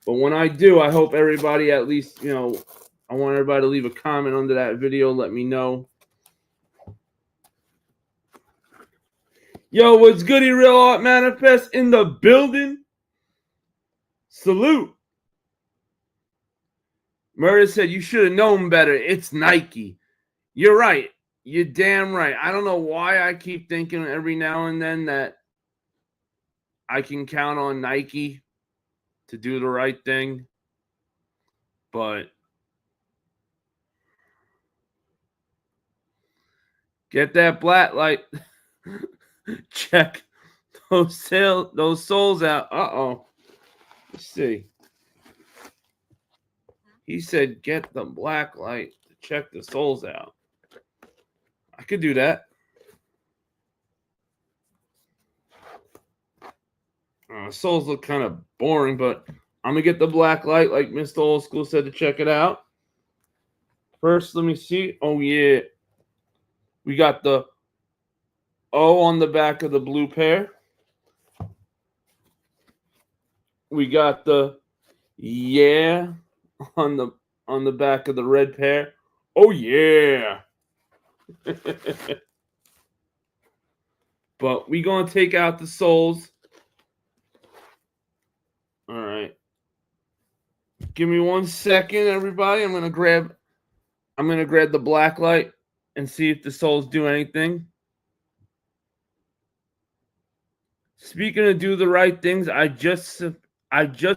But when I do, I hope everybody at least, I want everybody to leave a comment under that video. Let me know. Yo, what's goody? Real Art Manifest in the building. Salute. Murder said, you should have known better. It's Nike. You're right. You're damn right. I don't know why I keep thinking every now and then that I can count on Nike to do the right thing. But get that black light. Check those soles out. Uh-oh. Let's see. He said get the black light to check the soles out. I could do that. Soles look kind of boring, but I'm going to get the black light like Mr. Old School said to check it out. First, let me see. Oh, yeah. We got the O on the back of the blue pair. We got the yeah on the back of the red pair. Oh, yeah. But we going to take out the soles. All right. Give me 1 second, everybody. I'm gonna grab the black light and see if the soles do anything. Speaking of do the right things, I just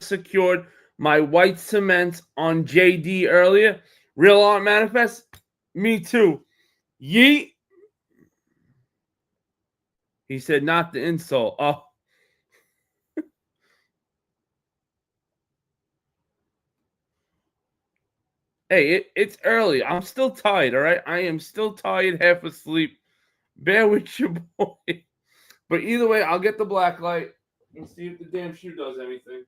secured my white cement on JD earlier. Real Art Manifest. Me too. Yeet. He said not the insole. Oh. Hey, it's early. I'm still tired, all right? I am still tired, half asleep. Bear with your boy. But either way, I'll get the black light and see if the damn shoe does anything.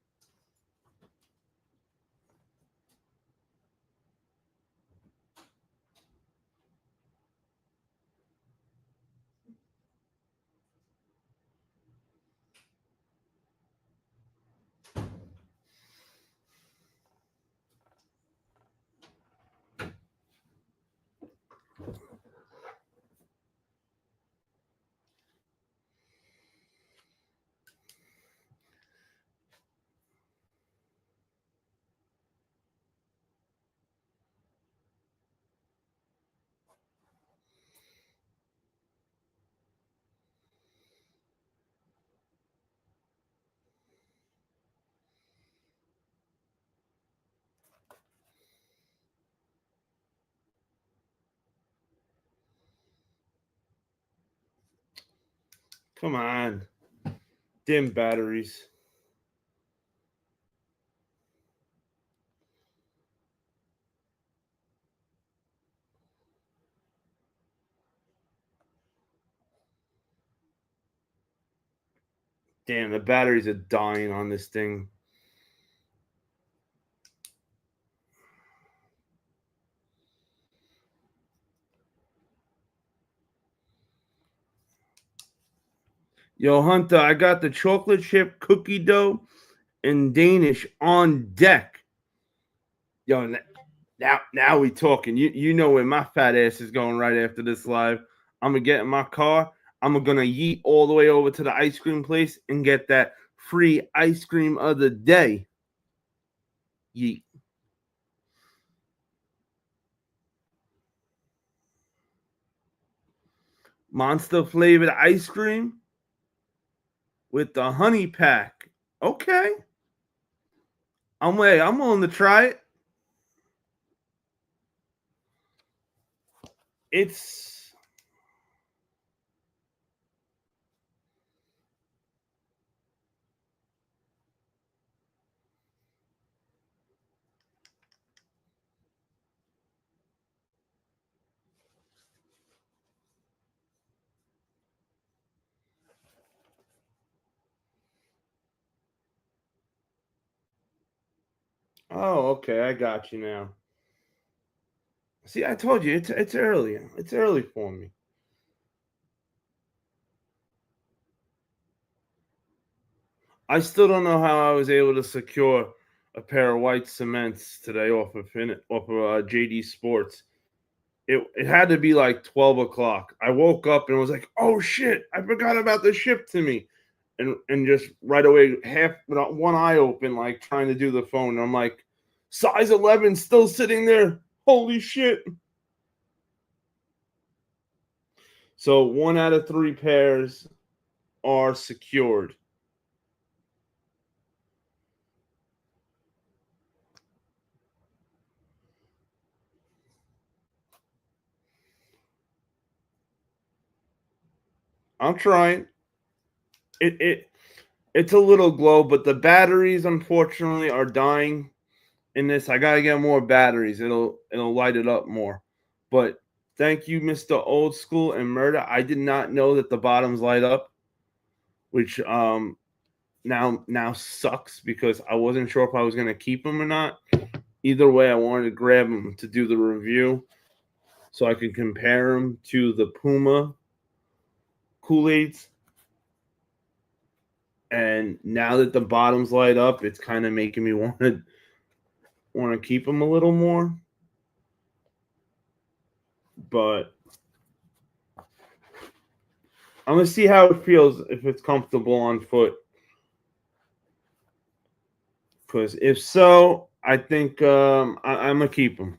Come on. Dim batteries. Damn, the batteries are dying on this thing. Yo, Hunter, I got the chocolate chip cookie dough and Danish on deck. Yo, now we talking. You know where my fat ass is going right after this live. I'm gonna get in my car. I'm gonna yeet all the way over to the ice cream place and get that free ice cream of the day. Yeet. Monster flavored ice cream with the honey pack. Okay. I'm willing to try it. It's oh, okay, I got you now. See, I told you it's early. It's early for me. I still don't know how I was able to secure a pair of white cements today off of JD Sports. It had to be like 12 o'clock. I woke up and was like, "Oh shit! I forgot about the ship to me," and just right away, half without one eye open, like trying to do the phone. And I'm like, "Size 11 still sitting there. Holy shit!" So 1 out of 3 pairs are secured. I'm trying. It it's a little glow, but the batteries unfortunately are dying in this. I gotta get more batteries. It'll light it up more. But thank you, Mr. Old School and Murder. I did not know that the bottoms light up, which now sucks because I wasn't sure if I was gonna keep them or not. Either way, I wanted to grab them to do the review so I can compare them to the Puma Kool-Aids. And now that the bottoms light up, it's kind of making me want to keep them a little more. But I'm gonna see how it feels if it's comfortable on foot. Because if so, I think I'm gonna keep them.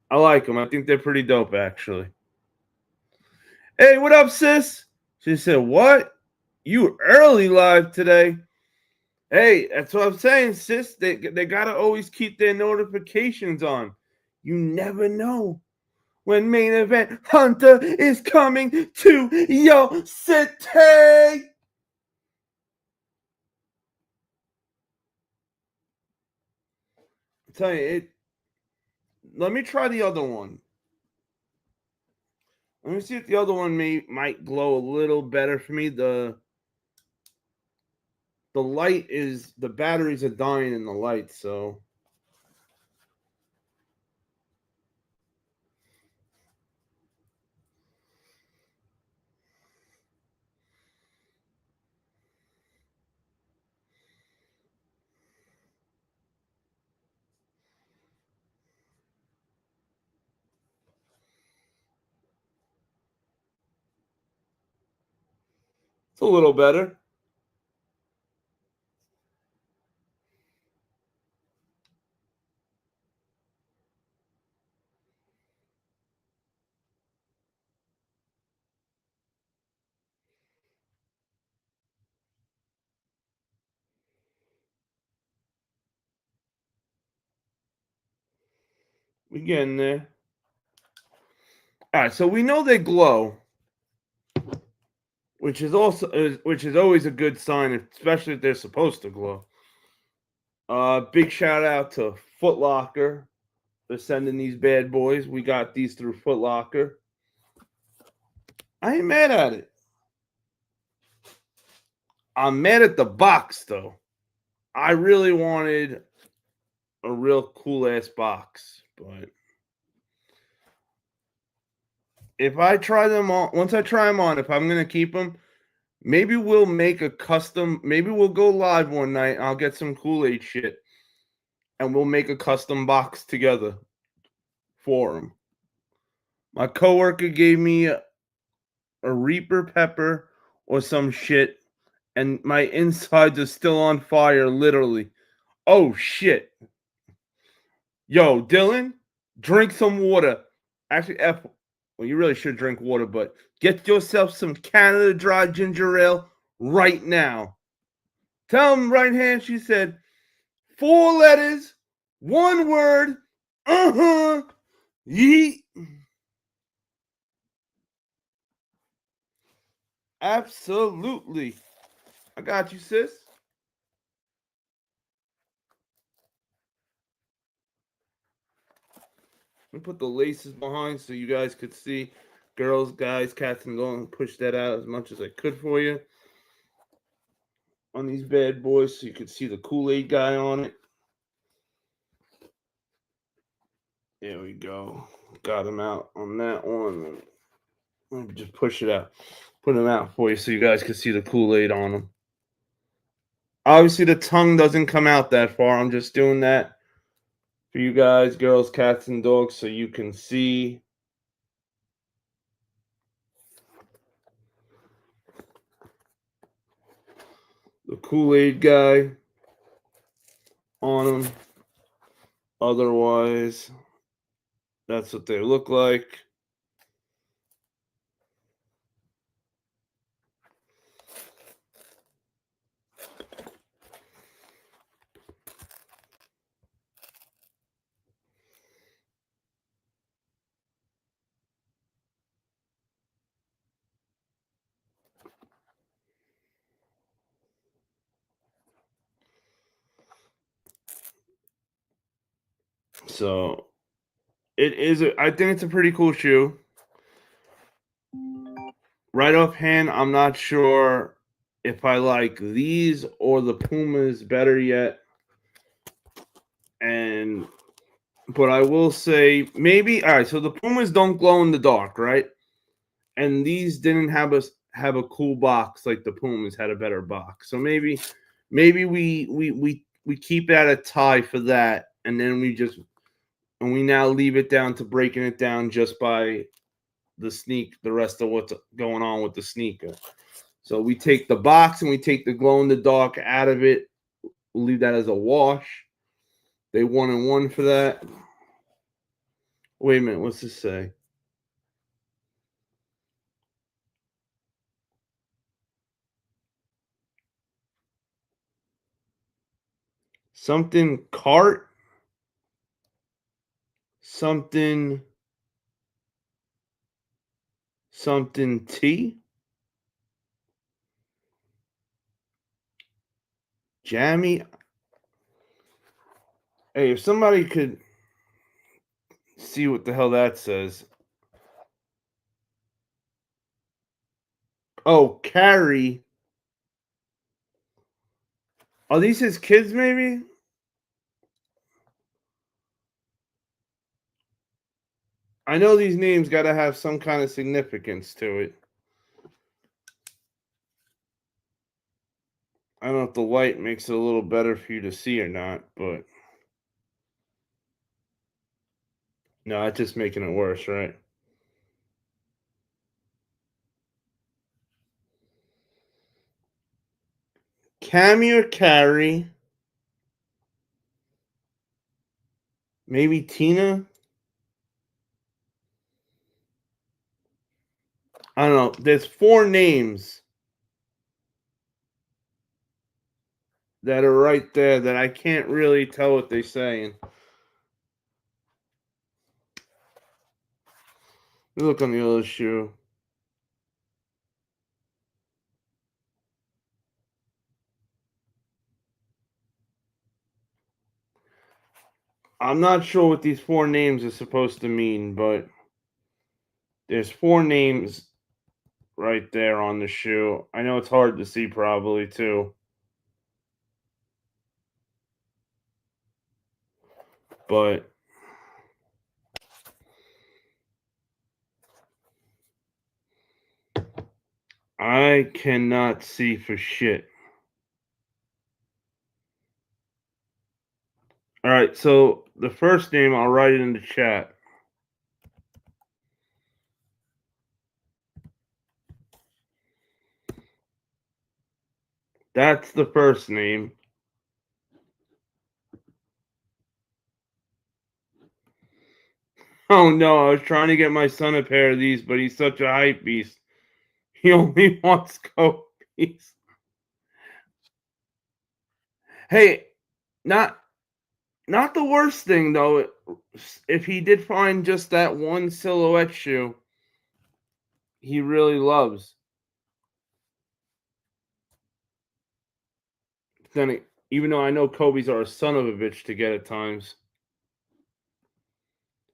I like them. I think they're pretty dope, actually. Hey, what up, sis? She said, "What? You early live today?" Hey, that's what I'm saying, sis. They gotta always keep their notifications on. You never know when main event Hunter is coming to your city. I tell you it. Let me try the other one. Let me see if the other one might glow a little better for me. The light is the batteries are dying in the light, so it's a little better. We getting there. All right, so we know they glow, which is always a good sign, especially if they're supposed to glow. Big shout out to Foot Locker for sending these bad boys. We got these through Foot Locker. I ain't mad at it. I'm mad at the box though. I really wanted a real cool ass box, but if I try them on, once I try them on, if I'm gonna keep them, Maybe we'll make a custom. Maybe we'll go live one night. I'll get some Kool-Aid shit, and we'll make a custom box together for them. My coworker gave me a Reaper pepper or some shit, and my insides are still on fire, literally. Oh shit. Yo, Dylan, drink some water. Actually, well, you really should drink water, but get yourself some Canada Dry Ginger Ale right now. Tell him right hand, she said, 4 letters, 1 word, yeet. Absolutely. I got you, sis. Let me put the laces behind so you guys could see. Girls, guys, cats, and go and push that out as much as I could for you on these bad boys so you could see the Kool-Aid guy on it. There we go. Got him out on that one. Let me just push it out. Put him out for you so you guys can see the Kool-Aid on him. Obviously, the tongue doesn't come out that far. I'm just doing that for you guys, girls, cats, and dogs, so you can see. The Kool-Aid guy on them. Otherwise, that's what they look like. So it is. I think it's a pretty cool shoe. Right offhand, I'm not sure if I like these or the Pumas better yet. But I will say maybe all right. So the Pumas don't glow in the dark, right? And these didn't have a cool box like the Pumas had a better box. So maybe we keep it at a tie for that, and then we now leave it down to breaking it down just by the rest of what's going on with the sneaker. So we take the box and we take the glow in the dark out of it. We'll leave that as a wash. They 1-1 for that. Wait a minute, what's this say? Something cart. Something T. Jammy. Hey, if somebody could see what the hell that says. Oh, Carrie. Are these his kids, maybe? I know these names got to have some kind of significance to it. I don't know if the light makes it a little better for you to see or not, but no, it's just making it worse, right? Cammy or Carrie? Maybe Tina? I don't know. There's 4 names that are right there that I can't really tell what they're saying. Look on the other shoe. I'm not sure what these 4 names are supposed to mean, but there's 4 names right there on the shoe. I know it's hard to see probably too. But I cannot see for shit. All right, so the first name, I'll write it in the chat. That's the first name. Oh no, I was trying to get my son a pair of these, but he's such a hype beast. He only wants Kobe's. Hey, not the worst thing though. If he did find just that one silhouette shoe he really loves, then even though I know Kobe's are a son of a bitch to get at times.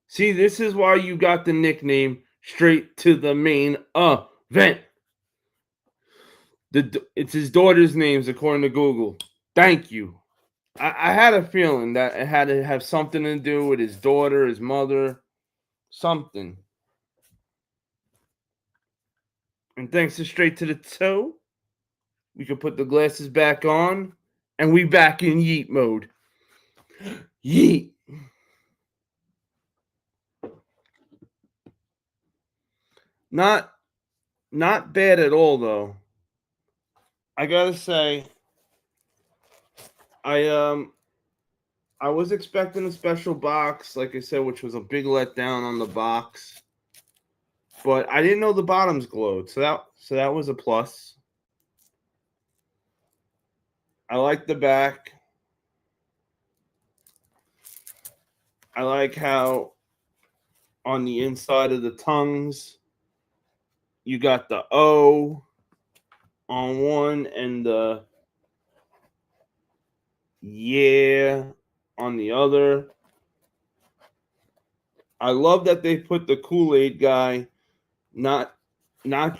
See, this is why you got the nickname straight to the main event. It's his daughter's names according to Google. Thank you. I had a feeling that it had to have something to do with his daughter, his mother, something. And thanks to Straight to the Toe, we can put the glasses back on, and we back in yeet mode. Yeet. Not bad at all though. I gotta say, I was expecting a special box, like I said, which was a big letdown on the box. But I didn't know the bottoms glowed, so that was a plus. I like the back. I like how on the inside of the tongues you got the O on one and the yeah on the other. I love that they put the Kool-Aid guy not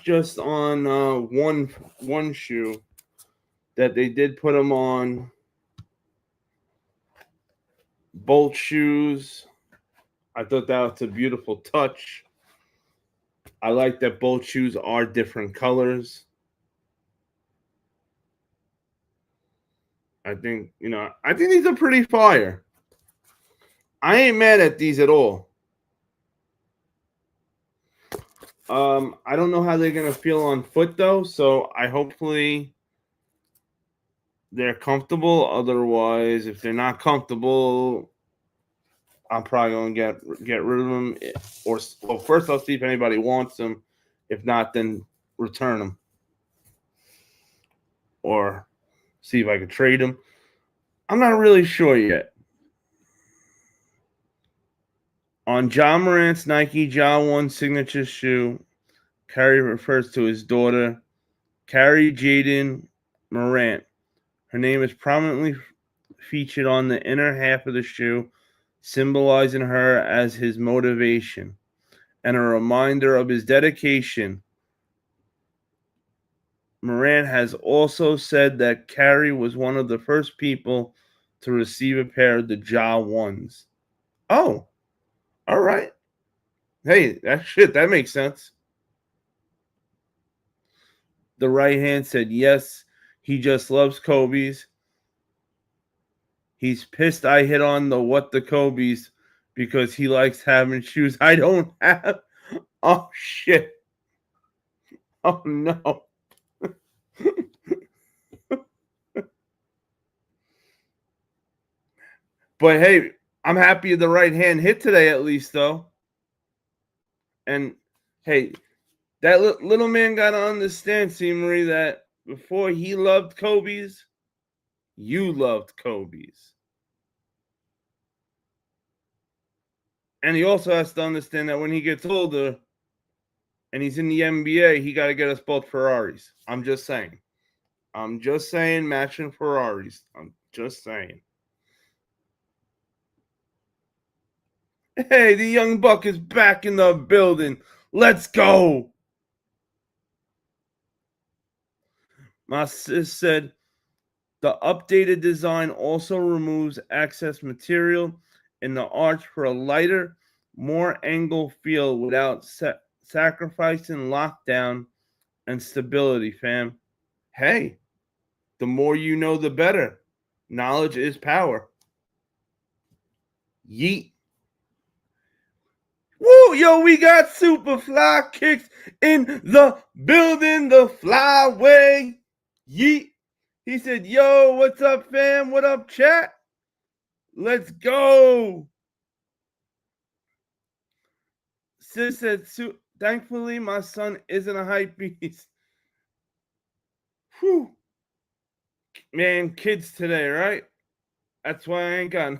just on one shoe, that they did put him on both shoes. I thought that was a beautiful touch. I like that both shoes are different colors. I think these are pretty fire. I ain't mad at these at all. I don't know how they're gonna feel on foot though, so I hopefully they're comfortable. Otherwise, if they're not comfortable, I'm probably gonna get rid of them. Or well, first I'll see if anybody wants them. If not, then return them or see if I can trade them. I'm not really sure yet. On Ja Morant's Nike Ja 1 signature shoe, Kyrie refers to his daughter, Kyrie Jaden Morant. Her name is prominently featured on the inner half of the shoe, symbolizing her as his motivation and a reminder of his dedication. Morant has also said that Kyrie was one of the first people to receive a pair of the Ja 1s. Oh, all right. Hey, that makes sense. The right hand said, yes, he just loves Kobe's. He's pissed I hit on the what the Kobe's because he likes having shoes I don't have. Oh, shit. Oh, no. But hey, I'm happy the right hand hit today at least, though. And hey, that little man got to understand, C. Marie, that before he loved Kobe's, you loved Kobe's. And he also has to understand that when he gets older and he's in the NBA, he got to get us both Ferraris. I'm just saying. Matching Ferraris. I'm just saying. Hey, the young buck is back in the building. Let's go. My sis said the updated design also removes excess material in the arch for a lighter, more angled feel without sacrificing lockdown and stability, fam. Hey, the more you know, the better. Knowledge is power. Yeet. Woo, yo, we got super fly kicks in the building, the flyway. Yeet. He said, yo, what's up, fam? What up, chat? Let's go. Sis said, thankfully, my son isn't a hype beast. Whew. Man, kids today, right? That's why I ain't got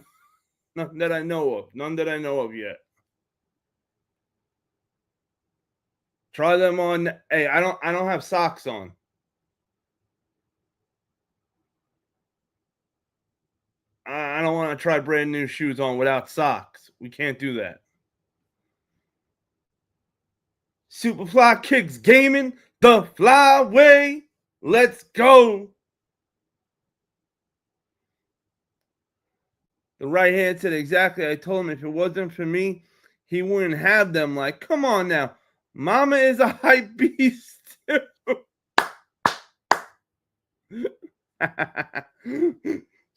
none that I know of. None that I know of yet. Try them on. Hey, I don't have socks on. I don't want to try brand new shoes on without socks. We can't do that. Superfly Kicks Gaming, the flyway. Let's go. The right hand said exactly. I told him if it wasn't for me, he wouldn't have them. Like, come on now. Mama is a hype beast too.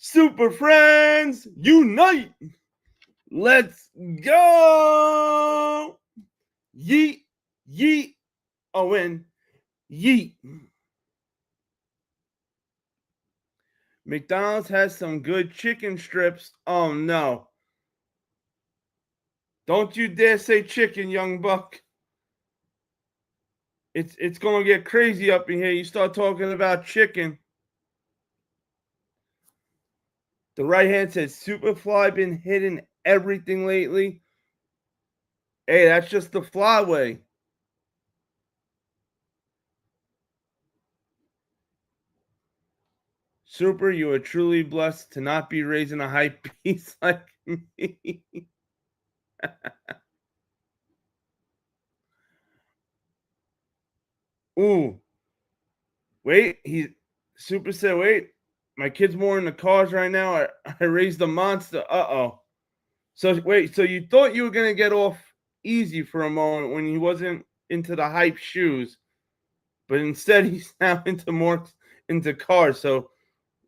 Super friends, unite. Let's go. Yeet, yeet. Oh, and yeet. McDonald's has some good chicken strips. Oh, no. Don't you dare say chicken, young buck. It's going to get crazy up in here. You start talking about chicken. The right hand says, Superfly been hitting everything lately. Hey, that's just the flyway. Super, you are truly blessed to not be raising a hype beast like me. Ooh. Wait, Super said, wait, my kid's more in the cars right now. I raised a monster. Uh-oh. So wait, so you thought you were gonna get off easy for a moment when he wasn't into the hype shoes, but instead he's now into cars. So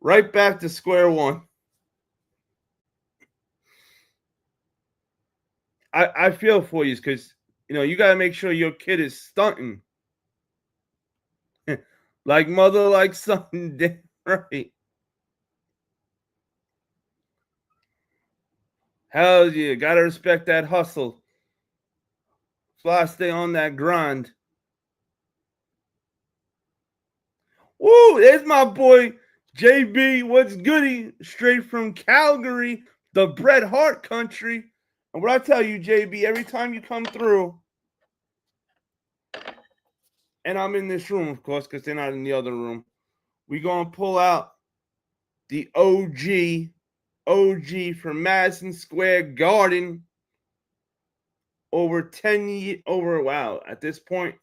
right back to square one. I feel for you because you gotta make sure your kid is stunting. Like mother, like son, right? Hell yeah, gotta respect that hustle. Fly, stay on that grind. Woo, there's my boy JB. What's goody? Straight from Calgary, the Bret Hart country. And what I tell you, JB, every time you come through, and I'm in this room, of course, because they're not in the other room, we gonna pull out the OG from Madison Square Garden. Over 10 years, at this point,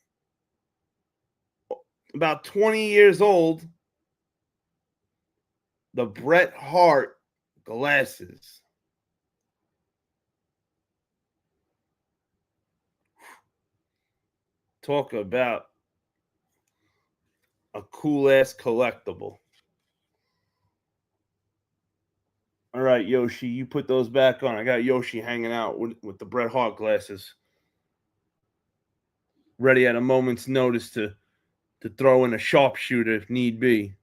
about 20 years old, the Bret Hart glasses. Talk about a cool-ass collectible. All right, Yoshi, you put those back on. I got Yoshi hanging out with the Bret Hart glasses. Ready at a moment's notice to throw in a sharpshooter if need be.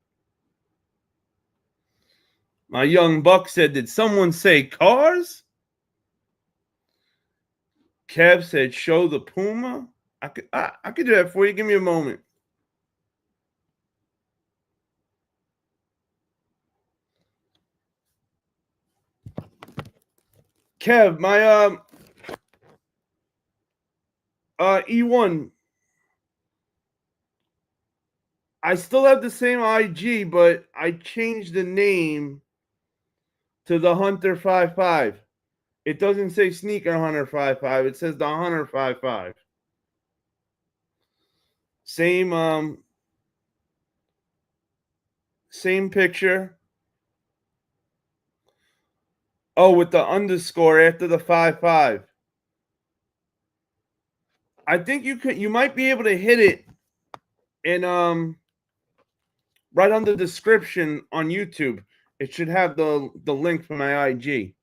My young buck said, did someone say cars? Kev said, show the Puma. I could do that for you. Give me a moment. Kev, my E1. I still have the same IG, but I changed the name to the Hunter 55. It doesn't say Sneaker Hunter 55. It says the Hunter 55. Same picture. Oh, with the underscore after the 55. I think you might be able to hit it And right on the description on YouTube, it should have the link for my IG.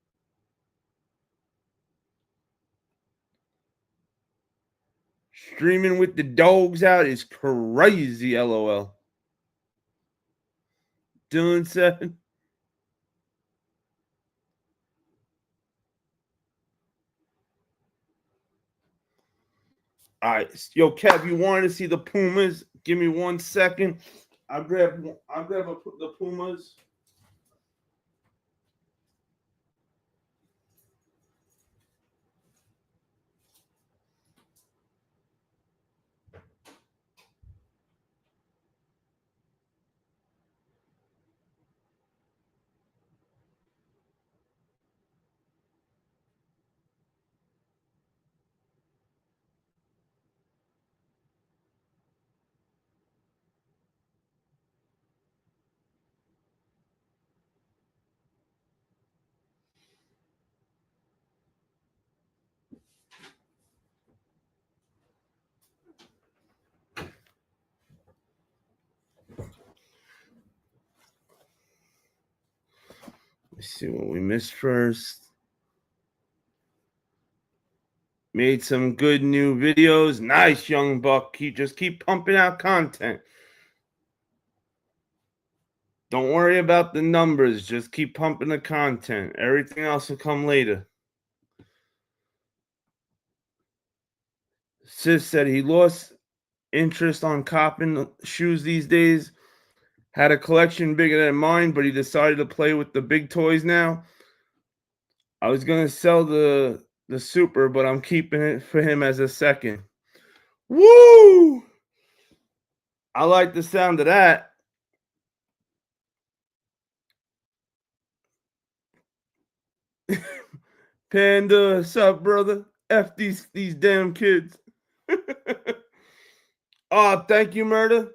Streaming with the dogs out is crazy, LOL. Dylan said. All right, yo, Kev, you wanted to see the Pumas? Give me 1 second. I'll grab the Pumas. Let's see what we missed first. Made some good new videos. Nice, young buck. Keep pumping out content. Don't worry about the numbers. Just keep pumping the content. Everything else will come later. Sis said he lost interest on copping shoes these days. Had a collection bigger than mine, but he decided to play with the big toys now. I was going to sell the Super, but I'm keeping it for him as a second. Woo! I like the sound of that. Panda, sup, brother? F these damn kids. Oh, thank you, Murder.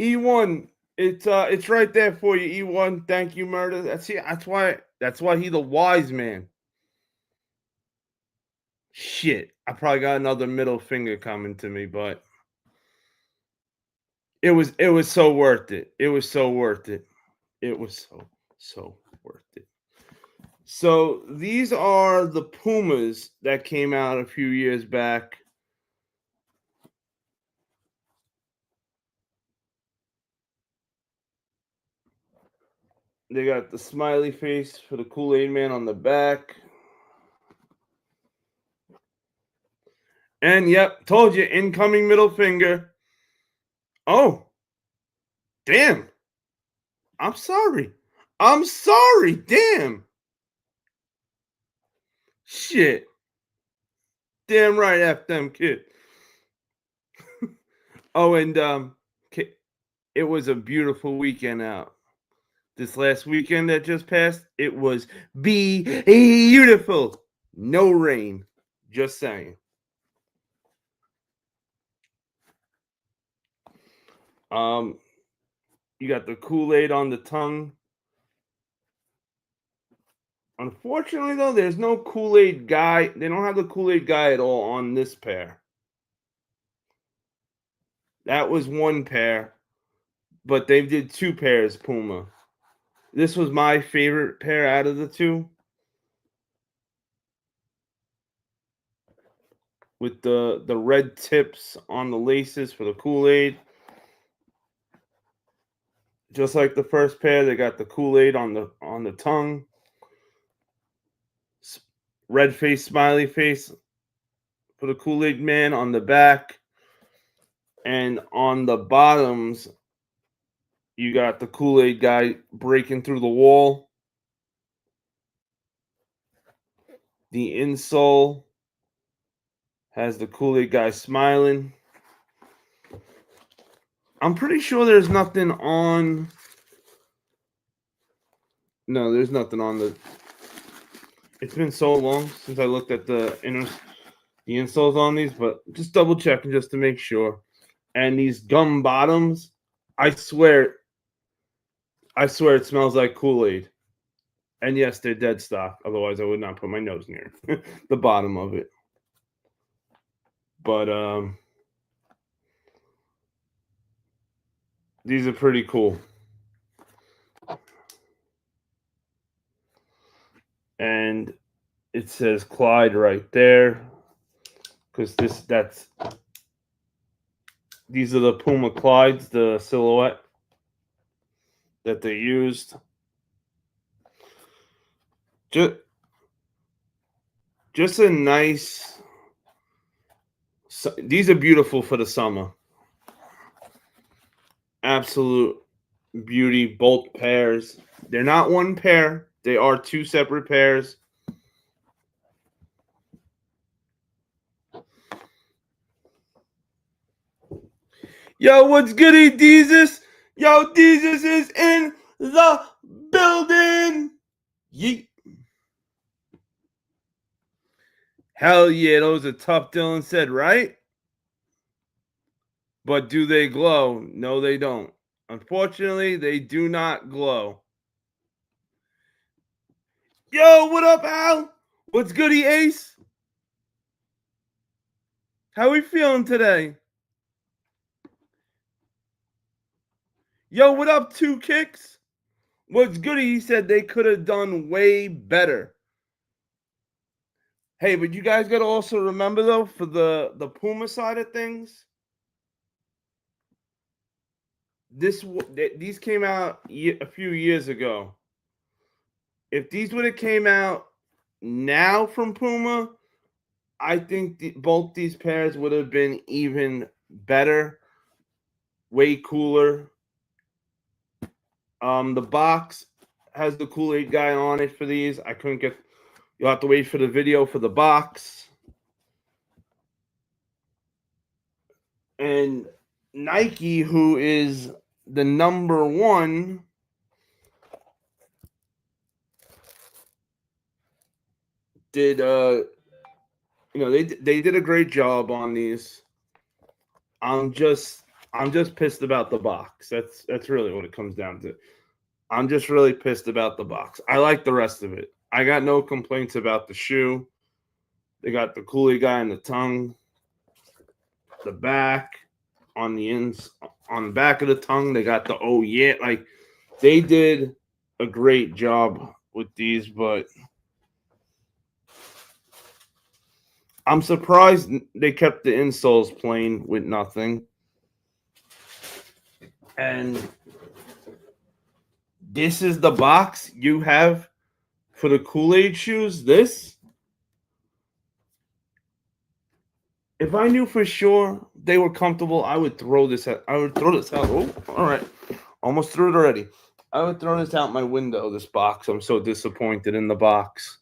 E1, it's right there for you, E1. Thank you, Murder. That's why he the wise man. Shit, I probably got another middle finger coming to me, but it was so worth it. It was so worth it. It was so worth it. So these are the Pumas that came out a few years back. They got the smiley face for the Kool-Aid Man on the back. And yep, told you, incoming middle finger. Oh, damn. I'm sorry. Damn. Shit. Damn right, F them kid. Oh, and it was a beautiful weekend out. This last weekend that just passed, it was beautiful. No rain. Just saying. You got the Kool-Aid on the tongue. Unfortunately, though, there's no Kool-Aid guy. They don't have the Kool-Aid guy at all on this pair. That was one pair, but they did two pairs, Puma. This was my favorite pair out of the two. With the red tips on the laces for the Kool-Aid. Just like the first pair, they got the Kool-Aid on the tongue. Red face, smiley face for the Kool-Aid Man on the back. And on the bottoms, you got the Kool-Aid guy breaking through the wall. The insole has the Kool-Aid guy smiling. I'm pretty sure there's nothing on. No, there's nothing on the. It's been so long since I looked at the insoles on these, but just double checking just to make sure. And these gum bottoms, I swear it smells like Kool-Aid. And yes, they're dead stock. Otherwise, I would not put my nose near the bottom of it. But these are pretty cool. And it says Clyde right there, because these are the Puma Clydes, the silhouette that they used. Just a nice. These are beautiful for the summer. Absolute beauty, both pairs. They're not one pair. They are two separate pairs. Yo, what's goody, Deezus? Yo, Deezus is in the building. Yeet. Hell yeah, those are tough, Dylan said, right? But do they glow? No, they don't. Unfortunately, they do not glow. Yo, what up, Al? What's goody, Ace? How we feeling today? Yo, what up, Two Kicks? What's goody? He said they could have done way better. Hey, but you guys got to also remember, though, for the Puma side of things, these came out a few years ago. If these would have came out now from Puma, I think both these pairs would have been even better, way cooler. The box has the Kool-Aid guy on it for these. I couldn't get. You'll have to wait for the video for the box. And Nike, who is the number one, did they did a great job on these. I'm just pissed about the box. That's really what it comes down to. I'm just really pissed about the box. I like the rest of it. I got no complaints about the shoe. They got the Kool-Aid guy in the tongue, the back, on the back of the tongue. They got the oh yeah, like they did a great job with these, but I'm surprised they kept the insoles plain with nothing. And this is the box you have for the Kool-Aid shoes. This, if I knew for sure they were comfortable, I would throw this out. Oh, all right. Almost threw it already. I would throw this out my window, this box. I'm so disappointed in the box.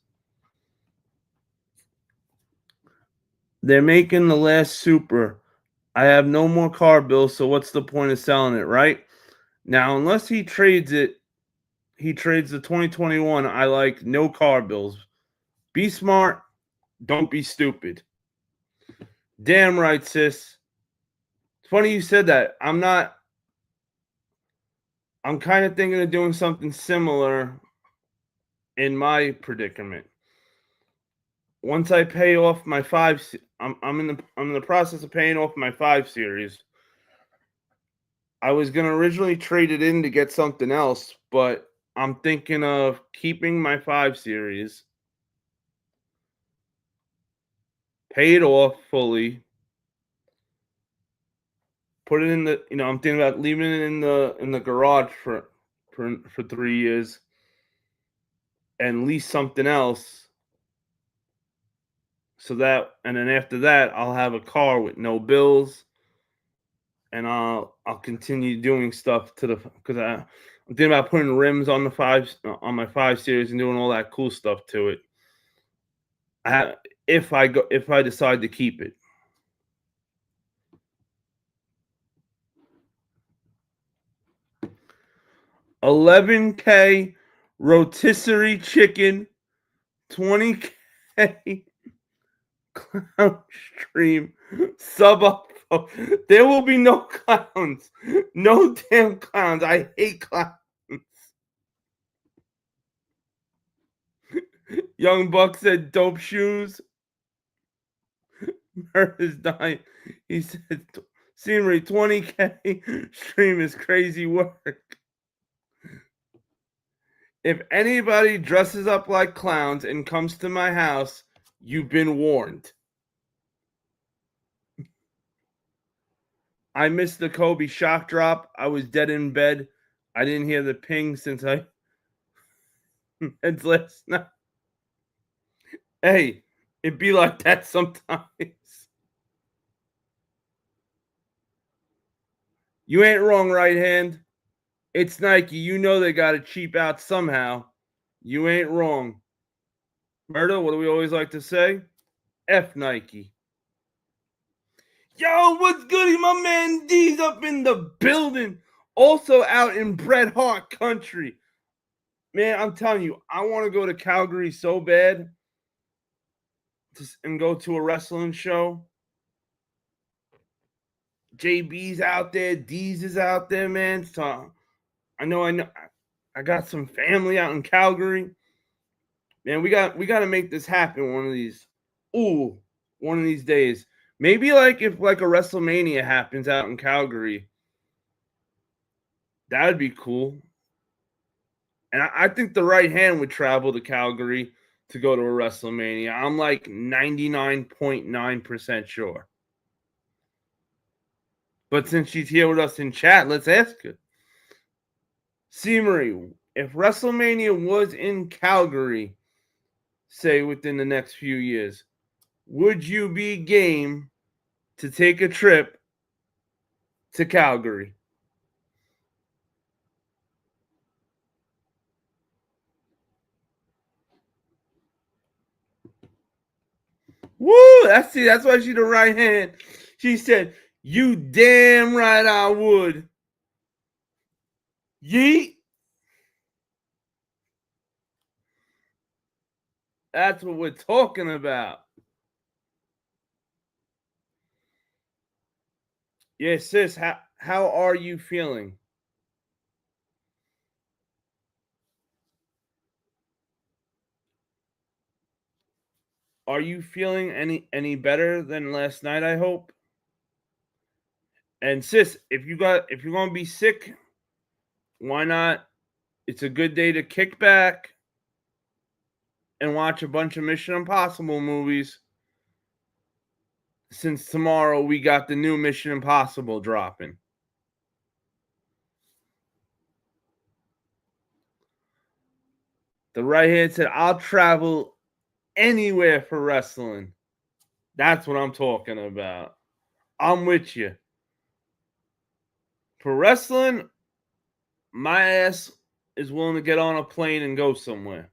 They're making the last Super. I have no more car bills, so what's the point of selling it, right? Now, unless he trades the 2021. I like no car bills. Be smart. Don't be stupid. Damn right, sis. It's funny you said that. I'm kind of thinking of doing something similar in my predicament. Once I pay off my 5, I'm in the process of paying off my 5 series. I was gonna originally trade it in to get something else, but I'm thinking of keeping my 5 series, pay it off fully, put it in the. I'm thinking about leaving it in the garage for 3 years, and lease something else. So that, and then after that, I'll have a car with no bills, and I'll continue doing stuff because I'm thinking about putting rims on my 5 series and doing all that cool stuff to it. If I decide to keep it. $11K rotisserie chicken, $20K clown stream sub up. There will be no clowns. No damn clowns. I hate clowns. Young Buck said dope shoes. Murder's dying. He said, Scenery 20K stream is crazy work. If anybody dresses up like clowns and comes to my house, you've been warned. I missed the Kobe shock drop. I was dead in bed. I didn't hear the ping since I it's last night. Hey, it be like that sometimes. You ain't wrong, right hand. It's Nike. You know they got to cheap out somehow. You ain't wrong. Murder, what do we always like to say? F Nike. Yo, what's goody? My man D's up in the building. Also out in Bret Hart country. Man, I'm telling you, I want to go to Calgary so bad and go to a wrestling show. JB's out there, D's is out there, man. So I know I got some family out in Calgary. Man, we got to make this happen one of these days. Maybe like if like a WrestleMania happens out in Calgary. That would be cool. And I think the right hand would travel to Calgary to go to a WrestleMania. I'm like 99.9% sure. But since she's here with us in chat, let's ask her. C. Marie, if WrestleMania was in Calgary, say within the next few years, would you be game to take a trip to Calgary? Woo! That's why she's the right hand. She said, "You damn right I would." Yeet. That's what we're talking about. Yeah, sis, how are you feeling? Are you feeling any better than last night, I hope? And sis, if you're gonna be sick, why not? It's a good day to kick back and watch a bunch of Mission Impossible movies. Since tomorrow we got the new Mission Impossible dropping. The right hand said, I'll travel anywhere for wrestling. That's what I'm talking about. I'm with you. For wrestling, my ass is willing to get on a plane and go somewhere.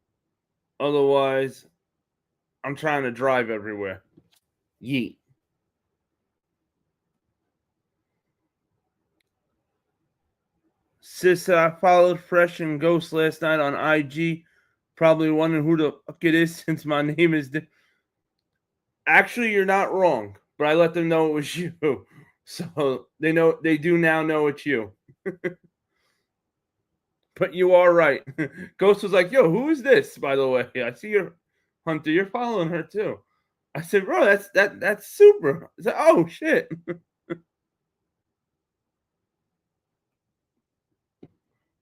Otherwise, I'm trying to drive everywhere. Yeet. Sis, I followed Fresh and Ghost last night on IG. Probably wondering who the fuck it is since my name is. Actually, you're not wrong, but I let them know it was you. So they do now know it's you. But you are right. Ghost was like, yo, who is this, by the way? I see your Hunter, you're following her too. I said, bro, that's super. I said, oh shit.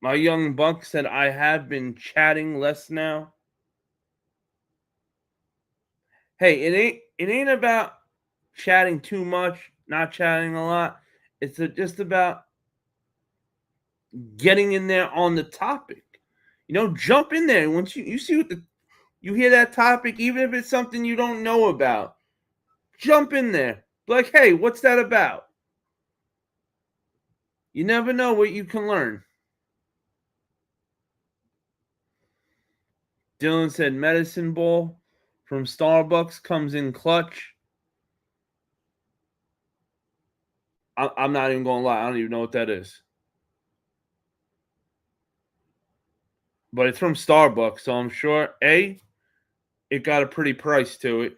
My young buck said, I have been chatting less now. Hey, it ain't about chatting too much, not chatting a lot. It's just about getting in there on the topic. Jump in there. Once you see what you hear that topic, even if it's something you don't know about, jump in there. Like, hey, what's that about? You never know what you can learn. Dylan said medicine ball from Starbucks comes in clutch. I'm not even going to lie. I don't even know what that is. But it's from Starbucks, so I'm sure, A, it got a pretty price to it.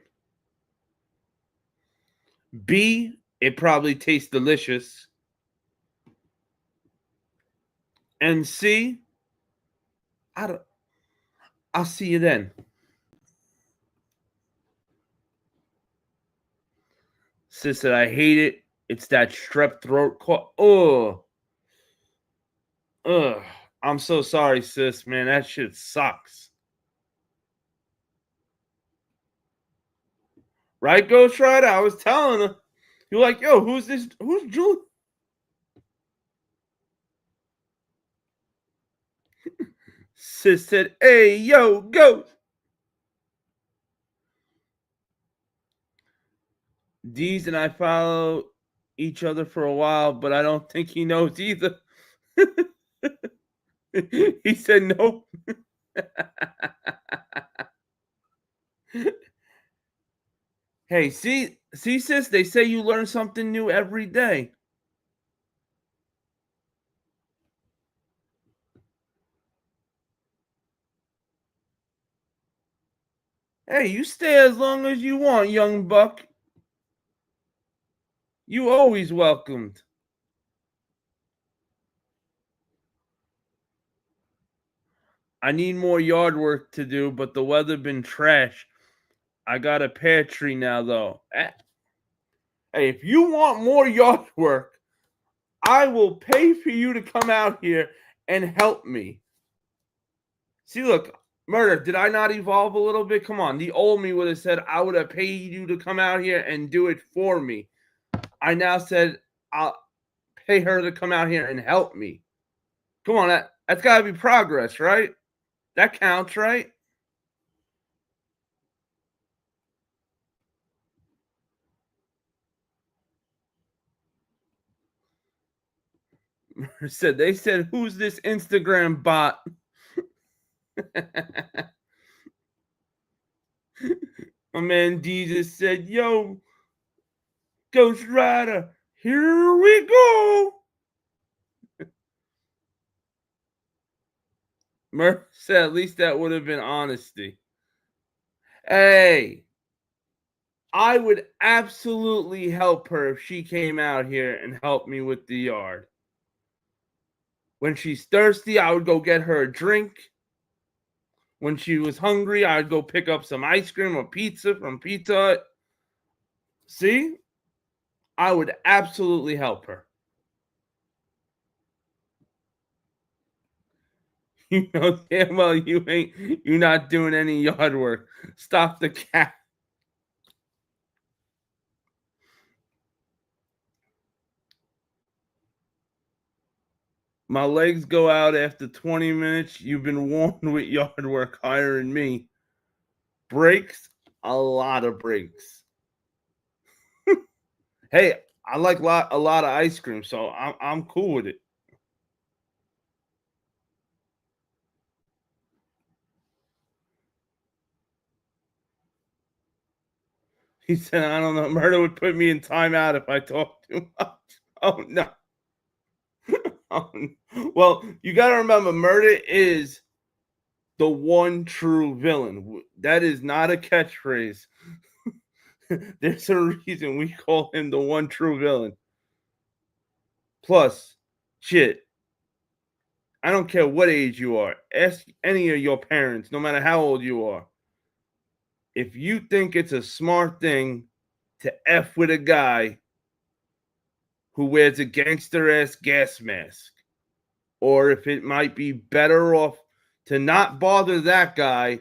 B, it probably tastes delicious. And C, I'll see you then. Sis said, I hate it. It's that strep throat cough. Ugh. Ugh. I'm so sorry, sis, man. That shit sucks. Right, Ghost Rider? I was telling her. You're like, yo, who's this? Who's Julie? Sis said, hey, yo, Ghost. Deez and I follow each other for a while, but I don't think he knows either. He said nope. Hey, see, sis, they say you learn something new every day. Hey, you stay as long as you want, young buck. You always welcomed. I need more yard work to do, but the weather been trash. I got a pear tree now, though. Hey, if you want more yard work, I will pay for you to come out here and help me. See, look, Murder, did I not evolve a little bit? Come on. The old me would have said, I would have paid you to come out here and do it for me. I now said, I'll pay her to come out here and help me. Come on, that's got to be progress, right? That counts, right? They said, who's this Instagram bot? My man Jesus said, yo, Ghost Rider, here we go. Murph said, at least that would have been honesty. Hey, I would absolutely help her if she came out here and helped me with the yard. When she's thirsty, I would go get her a drink. When she was hungry, I'd go pick up some ice cream or pizza from Pizza Hut. See? I would absolutely help her. You know damn well you're not doing any yard work. Stop the cat. My legs go out after 20 minutes. You've been warned with yard work hiring me. Breaks, a lot of breaks. Hey, I like a lot of ice cream, so I'm cool with it. He said, I don't know. Murder would put me in timeout if I talk too much. Oh, no. Oh, well, you got to remember, Murder is the one true villain. That is not a catchphrase. There's a reason we call him the one true villain. Plus, shit, I don't care what age you are. Ask any of your parents, no matter how old you are. If you think it's a smart thing to F with a guy who wears a gangster ass gas mask, or if it might be better off to not bother that guy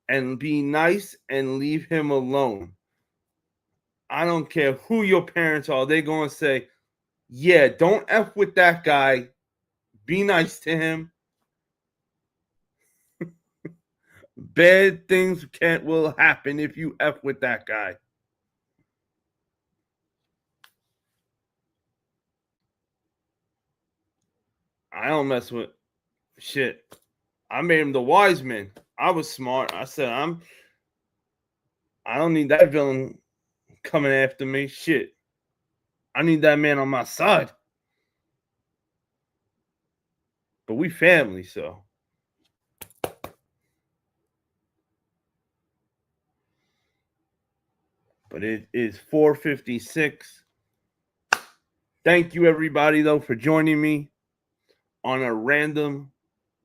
and be nice and leave him alone. I don't care who your parents are, they're going to say, yeah, don't F with that guy. Be nice to him. Bad things will happen if you F with that guy. I don't mess with shit. I made him the wise man. I was smart. I said, I don't need that villain coming after me. Shit. I need that man on my side. But we family, so. But it is 4:56. Thank you, everybody, though, for joining me on a random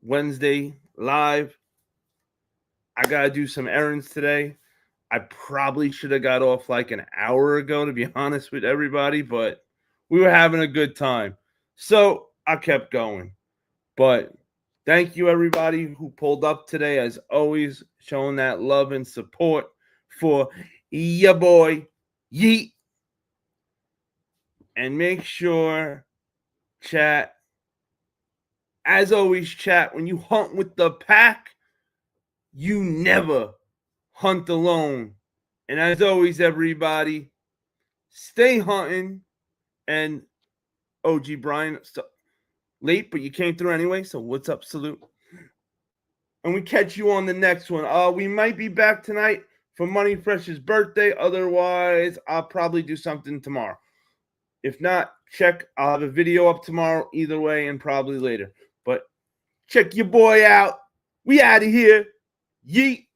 Wednesday live. I got to do some errands today. I probably should have got off like an hour ago, to be honest with everybody, but we were having a good time. So I kept going. But thank you, everybody who pulled up today, as always, showing that love and support for ya boy, Yeet. And make sure, chat, as always, chat, when you hunt with the pack, you never hunt alone. And as always, everybody, stay hunting. And OG Brian, late, but you came through anyway. So what's up, salute. And we catch you on the next one. We might be back tonight for Money Fresh's birthday. Otherwise, I'll probably do something tomorrow. If not, check. I'll have a video up tomorrow either way and probably later. But check your boy out. We out of here. Yeet.